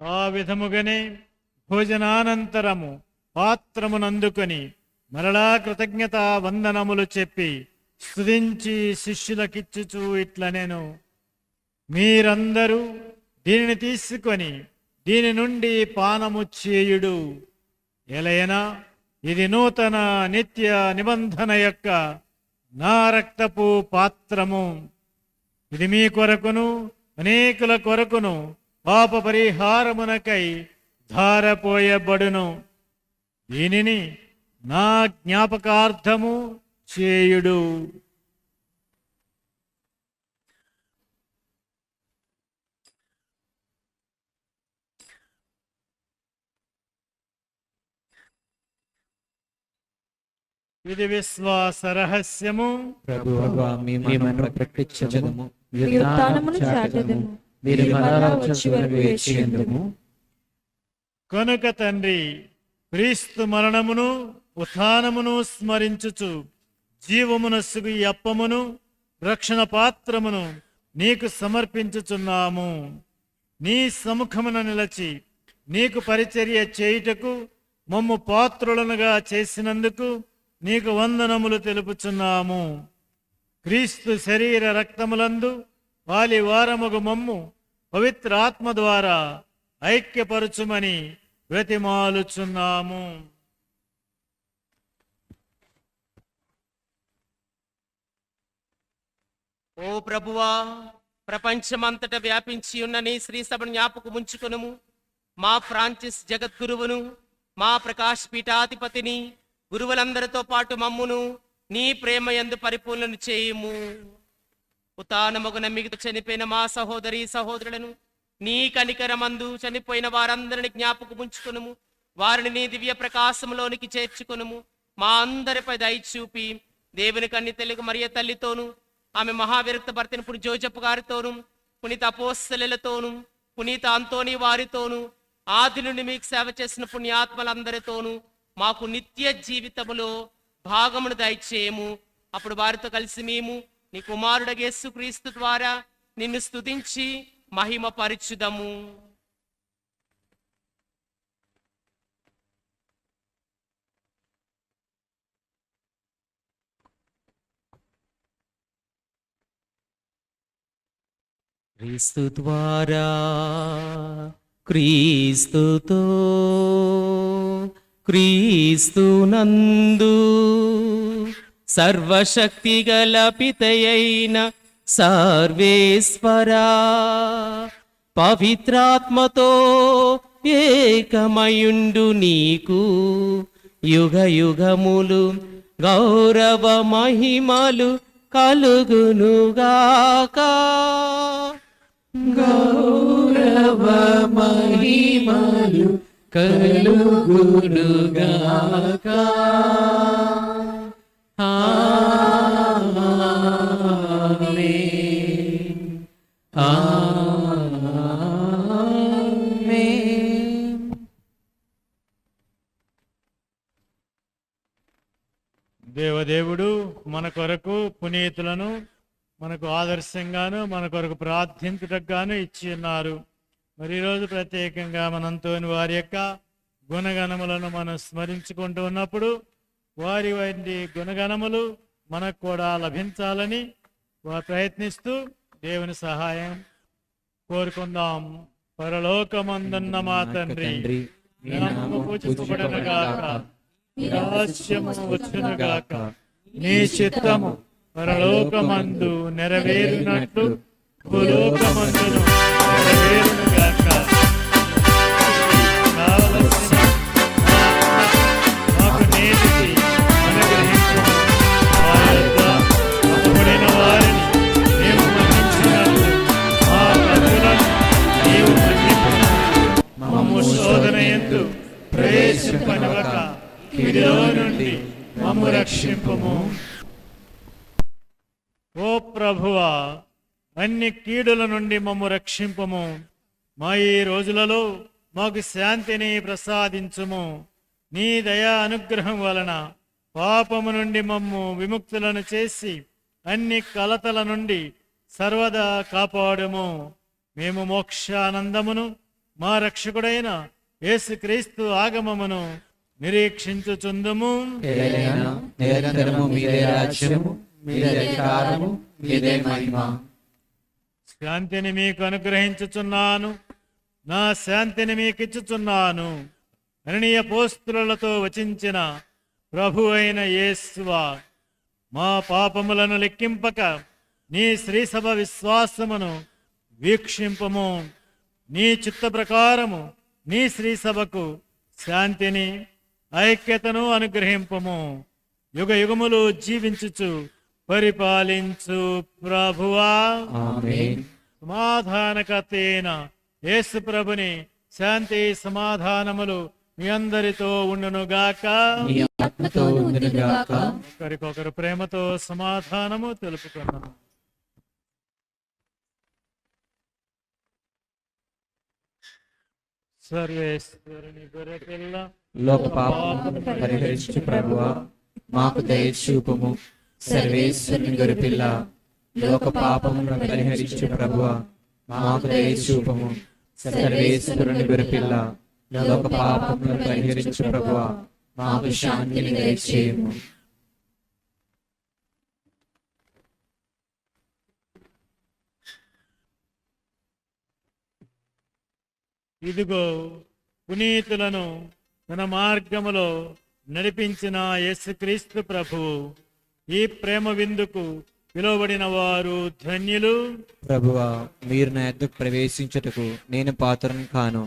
ఆ విధముగానే భోజనానంతరము పాత్రమునందుకొని మరలా కృతజ్ఞత వందనములు చెప్పి స్తుతించి శిష్యులకిచ్చుచు ఇట్లనెను, మీరందరూ దీనిని తీసుకొని దీని నుండి పానము చేయుడు. ఎలయనా ఇది నూతన నిత్య నిబంధన యొక్క నా రక్తపు పాత్రము. ఇది మీ కొరకును అనేకుల కొరకును పాప పరిహారమునకై ధారపోయబడును. దీనిని నా జ్ఞాపకార్థము చేయుడు. ఇది విశ్వాస రహస్యము. ప్రభువా, మేము ప్రకటించదము, ఉత్థానమును చాటెదము, మీరు మరలా వచ్చే వరకు వేచి ఉండుము. కనుక తండ్రి, క్రీస్తు మరణమును ఉత్థానమును స్మరించుచు జీవమునస్సుకు ఈ అప్పమును రక్షణ పాత్రమును నీకు సమర్పించుచున్నాము. నీ సముఖమున నిలచి నీకు పరిచర్య చేయుటకు మమ్ము పాత్రులనుగా చేసినందుకు నీకు వందనములు తెలుపుచున్నాము. క్రీస్తు శరీర రక్తములందు వాలి వారముగు మమ్ము పవిత్ర ఆత్మ ద్వారా ఐక్యపరచుమని బ్రతిమాలుచున్నాము. ఓ ప్రభువా, ప్రపంచమంతట వ్యాపించి ఉన్న నీ శ్రీ సభను జ్ఞాపకం ఉంచుకొనుము. మా ఫ్రాన్సిస్ జగద్గురువును, మా ప్రకాశ్ పీఠాధిపతిని, గురువులందరితో పాటు మమ్మును నీ ప్రేమ యందు పరిపూర్ణను చేయుము. ఉతానముగు నమ్మికతో చనిపోయిన మా సహోదరి సహోదరులను నీ కనికరమందు చనిపోయిన వారందరిని జ్ఞాపకముంచుకొనుము. వారిని నీ దివ్య ప్రకాశంలోనికి చేర్చుకొనుము. మా అందరిపై దయ చూపి దేవుని కన్ని తెలుగు మరియ తల్లితోను, ఆమె మహావిరక్త భర్తని పుని జోజప్ప గారితోను, పునీత అపోస్తలులతోను, పునీత అంతోని వారితోను, ఆది నుండి మీకు సేవ చేసిన పుణ్యాత్మలందరితోనూ మాకు నిత్య జీవితములో భాగమును దయచేయము. అప్పుడు వారితో కలిసి మేము నీ కుమారుడ యేసుక్రీస్తు ద్వారా నిన్ను స్తుతించి మహిమ పరచుదము. క్రీస్తు ద్వారా క్రీస్తుతో క్రీస్తునందు సర్వశక్తి గల పితయైన సర్వేశ్వరా పవిత్రాత్మతో ఏకమయుండు నీకు యుగ యుగములు గౌరవ మహిమలు కలుగునుగాక. గౌరవ మహిమలు కలుగునుగాక. ఆమేన్. ఆమేన్. దేవదేవుడు మన కొరకు పునీతులను మనకు ఆదర్శంగాను మన కొరకు ప్రార్థించుటగాను ఇచ్చి ఉన్నారు. మరి ఈరోజు ప్రత్యేకంగా మనంతోని వారి యొక్క గుణగణములను మనం స్మరించుకుంటూ ఉన్నప్పుడు వారి వంటి గుణగణములు మనకు కూడా లభించాలని ప్రయత్నిస్తూ దేవుని సహాయం కోరుకుందాం. పరలోకమందున్న మా తండ్రి, నీ నామము పూజింపబడునుగాక, నీ రాజ్యము వచ్చునుగాక, నీ చిత్తము పరలోకమందు నెరవేరునట్లు భూలోకమందును నెరవేరునుగాక. కావలసిన మాకు నేటికి అనుగ్రహించుము. మా యొద్ద అప్పుడైన వారిని మేము మన్నించినట్లు మా తప్పులను నీవు మన్నింపుము. మమ్ము శోధన యందు ప్రవేశింపనివ్వక కీడులో నుండి మమ్ము రక్షింపుము. ఓ ప్రభువా, అన్ని కీడుల నుండి మమ్ము రక్షింపుము. మా ఈ రోజులలో మాకు శాంతిని ప్రసాదించుము. నీ దయా అనుగ్రహం వలన పాపము నుండి మమ్ము విముక్తులను చేసి అన్ని కలతల నుండి సర్వదా కాపాడుము. మేము మోక్షానందమును మా రక్షకుడైన యేసుక్రీస్తు ఆగమమును నిరీక్షించుచుందుము. ఏలైనా నిరంతరము మీదే రాజ్యము, మీదే అధికారము, మీదే మహిమ. శాంతిని మీకు అనుగ్రహించుచున్నాను, నా శాంతిని మీకు ఇచ్చుచున్నాను అని నీ అపోస్తలులతో వచించిన ప్రభు అయిన యేసువా, మా పాపములను లెక్కింపక నీ శ్రీసభ విశ్వాసమును వీక్షింపము. నీ చిత్త ప్రకారము నీ శ్రీసభకు శాంతిని ఐక్యతను అనుగ్రహింపము. యుగ యుగములు జీవించుచు పరిపాలించు ప్రభువా, ఆమేన్. సమాధానకర్తైన యేసు ప్రభుని శాంతి సమాధానములు మీ అందరితో ఉండునుగాక. మీ ఆత్మతో ఉండునుగాక. ఒకరికొకరు ప్రేమతో సమాధానము తెలుపుకున్నాము. సర్వేశ్వరుని గొర్రెపిల్ల, లోక పాపములను పరిహరించు ప్రభువా, మాకు దయచూపుము. సర్వేశ్వరుని గొర్రెపిల్ల, లోక పాపములను పరిహరించు ప్రభువా, మాకు దయచూపుము. సర్వేశ్వరుని గొర్రెపిల్ల, లోక పాపములను పరిహరించు ప్రభువా, మాకు శాంతిని దయచేయము. ఇదిగో పునీతులను తన మార్గములో నడిపించిన యేసుక్రీస్తు ప్రభువు. ఈ ప్రేమ విందుకు పిలువబడిన వారు ధన్యులు. ప్రభువా, మీరు నా యొద్దకు ప్రవేశించుటకు నేను పాత్రను కాను,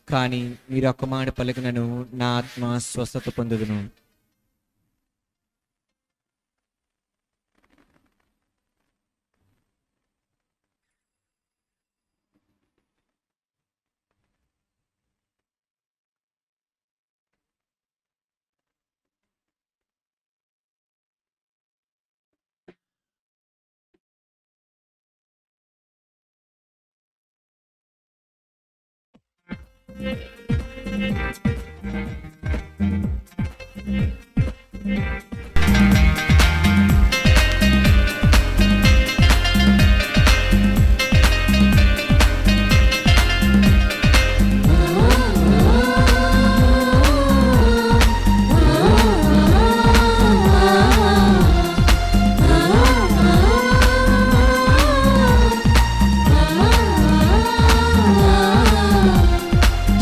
కానీ మీరు ఒక్క మాట పలికినను నా ఆత్మ స్వస్థత పొందుదును.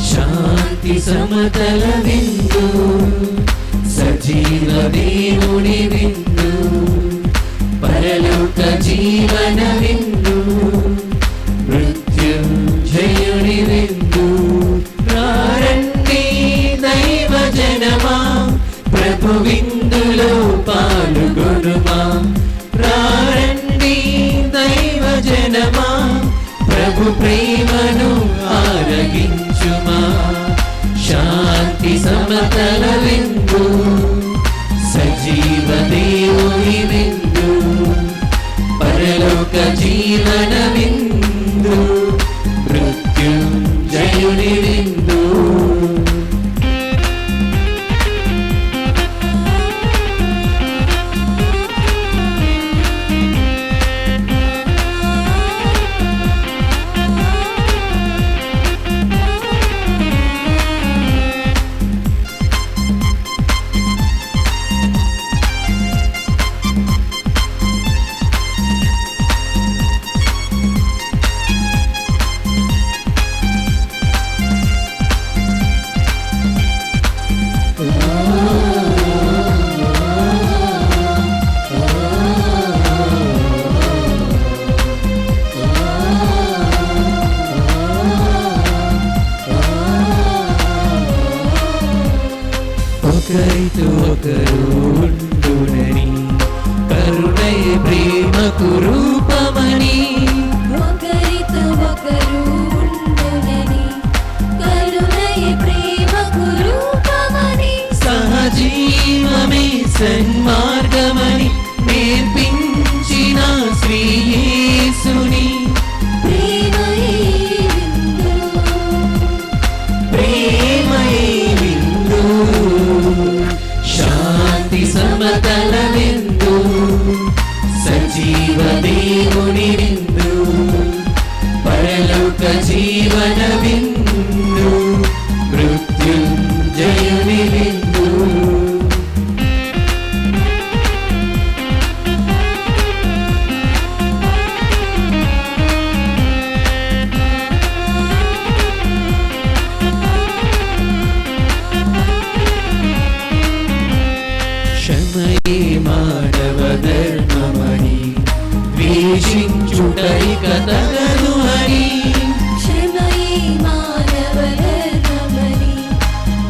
శాంతి సమతల విందు సజీవ దేవుని విందు పరలోక జీవన విందు మృత్యుంజయుని విందు రారండి దైవ జనమా ప్రభు విందులో పాల్గొనుమా రారండి దైవ జనమా ప్రభు ప్రేమను ఆరగించుమా శాంతి సమతల విందు సజీవ దేవుని విందు పరలోక జీవన విందు మృత్యుంజయుని విందు ఒకరితో ఒకరు ఉండునని కరుణయ ప్రేమకు రూపమని ఒకరితో ఒకరు ఉండునని కరుణయ ప్రేమకు రూపమని సహజీవమే సన్మార్గమని నేర్పించిన శ్రీ యేసుని ప్రేమయే విందు ప్రేమయే విందు శాంతి సమతల విందు సజీవ దేవుని విందు పరలోక జీవన విందు మృత్యుంజయుని విందు క్షమయే మానవ ధర్మమని ద్వేషించుటైక తగదు అని క్షమయే మానవ ధర్మమని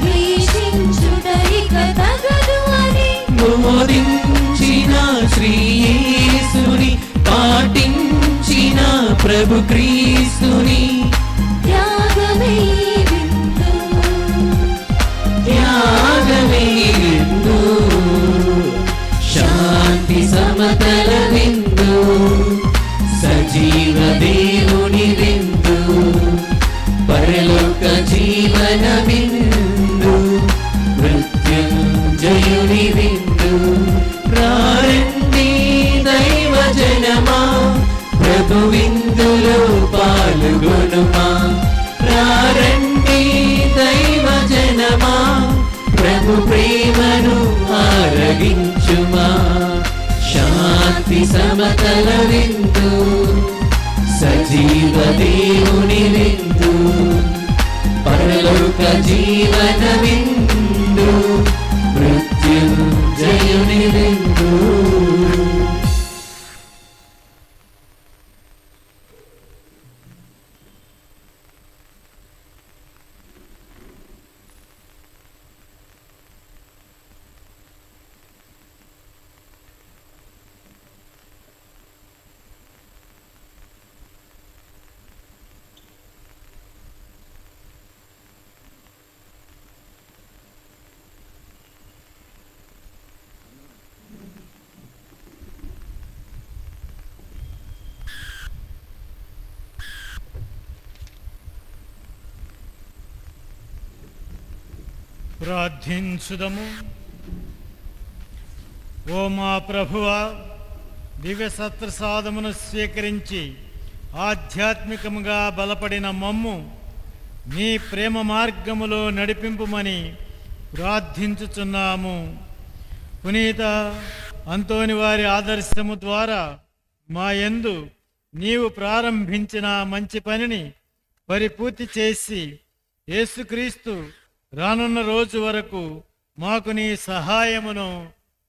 ద్వేషించుటైక తగదు అని బోధించిన శ్రీ యేసుని పాటించిన ప్రభు క్రీస్తుని త్యాగమే విందు త్యాగమే విందు శాంతి సమతల విందు సజీవ దేవుని విందు పరలోక జీవన విందు మృత్యుంజయుని విందు రారండి దైవ జనమా ప్రభు విందులో పాల్గొనుమా రారండి దైవ జనమా ప్రభు ప్రేమను ఆరగించుమా శాంతి సమతల విందు సజీవ దేవుని విందు పరలోక జీవన విందు మృత్యుంజయుని విందు ప్రార్థించుదము. ఓ మా ప్రభువా, దివ్య సత్ప్రసాదమును స్వీకరించి ఆధ్యాత్మికముగా బలపడిన మమ్ము నీ ప్రేమ మార్గములో నడిపింపుమని ప్రార్థించుచున్నాము. పునీత అంతోని వారి ఆదర్శము ద్వారా మా యందు నీవు ప్రారంభించిన మంచి పనిని పరిపూర్తి చేసి యేసుక్రీస్తు రానున్న రోజు వరకు మాకు నీ సహాయమును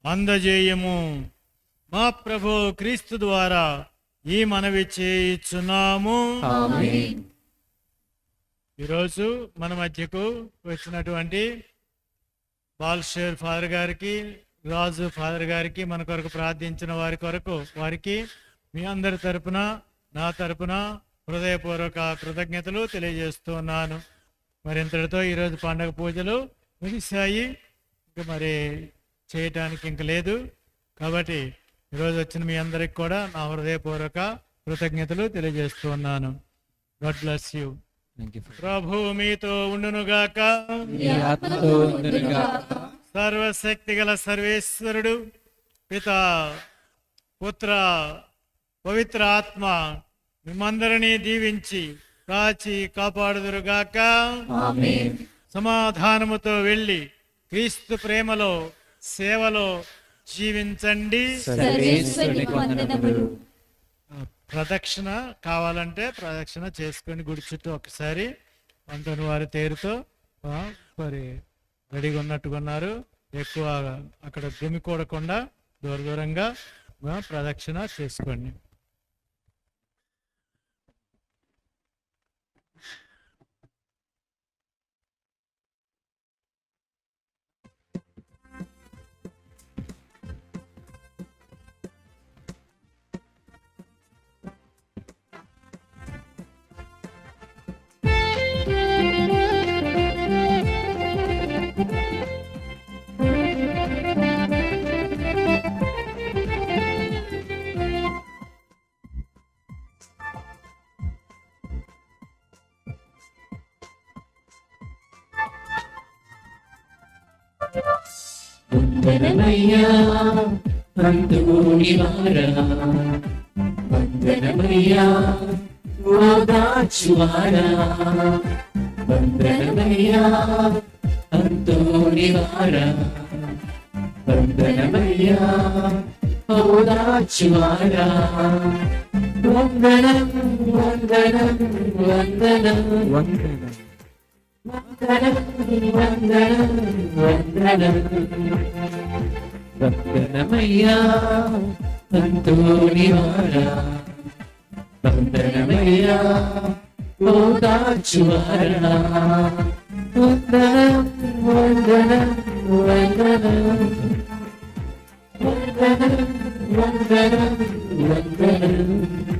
అందజేయము. మా ప్రభు క్రీస్తు ద్వారా ఈ మనవి చేయుచున్నాము. ఆమేన్. ఈరోజు మన మధ్యకు వచ్చినటువంటి బాల్షేర్ ఫాదర్ గారికి, రాజు ఫాదర్ గారికి, మన కొరకు ప్రార్థించిన వారికి మీ అందరి తరపున, నా తరపున హృదయపూర్వక కృతజ్ఞతలు తెలియజేస్తున్నాను. మరి ఇంతటితో ఈరోజు పండగ పూజలు ముగిశాయి. ఇంకా మరి చేయటానికి ఇంక లేదు. కాబట్టి ఈరోజు వచ్చిన మీ అందరికి కూడా నా హృదయపూర్వక కృతజ్ఞతలు తెలియజేస్తున్నాను. God bless you. ప్రభు మీతో ఉండునుగాక. మీ ఆత్మతో ఉండునుగాక. సర్వశక్తి గల సర్వేశ్వరుడు పిత, పుత్ర, పవిత్ర ఆత్మ మిమ్మందరినీ దీవించి కాచి కాపాడుదురుగాక. ఆమేన్. సమాధానముతో వెళ్ళి క్రీస్తు ప్రేమలో, సేవలో జీవించండి. సర్వేశ్వరునికి వందనములు. ప్రదక్షిణ కావాలంటే ప్రదక్షిణ చేసుకొని గుడి చుట్టూ ఒకసారి అంటని వారి తేరుతో మరి రెడీగా ఉన్నట్టుగా ఉన్నారు. ఎక్కువ అక్కడ గుమికూడకుండా దూరంగా ప్రదక్షిణ చేసుకోండి. వందనమయ్యా అంతోని వారా, వందనమయ్యా ఓదార్చువారా, వందనమయ్యా అంతోని వారా, వందనమయ్యా ఓదార్చువారా, వందనం వందనం వందనం వందనం వందనం వందనం వందనమయ్యా అంతోని వారా, వందనమయ్యా ఓదార్చువారా, వందనం వందనం వందనం వందనం వందనం వందనం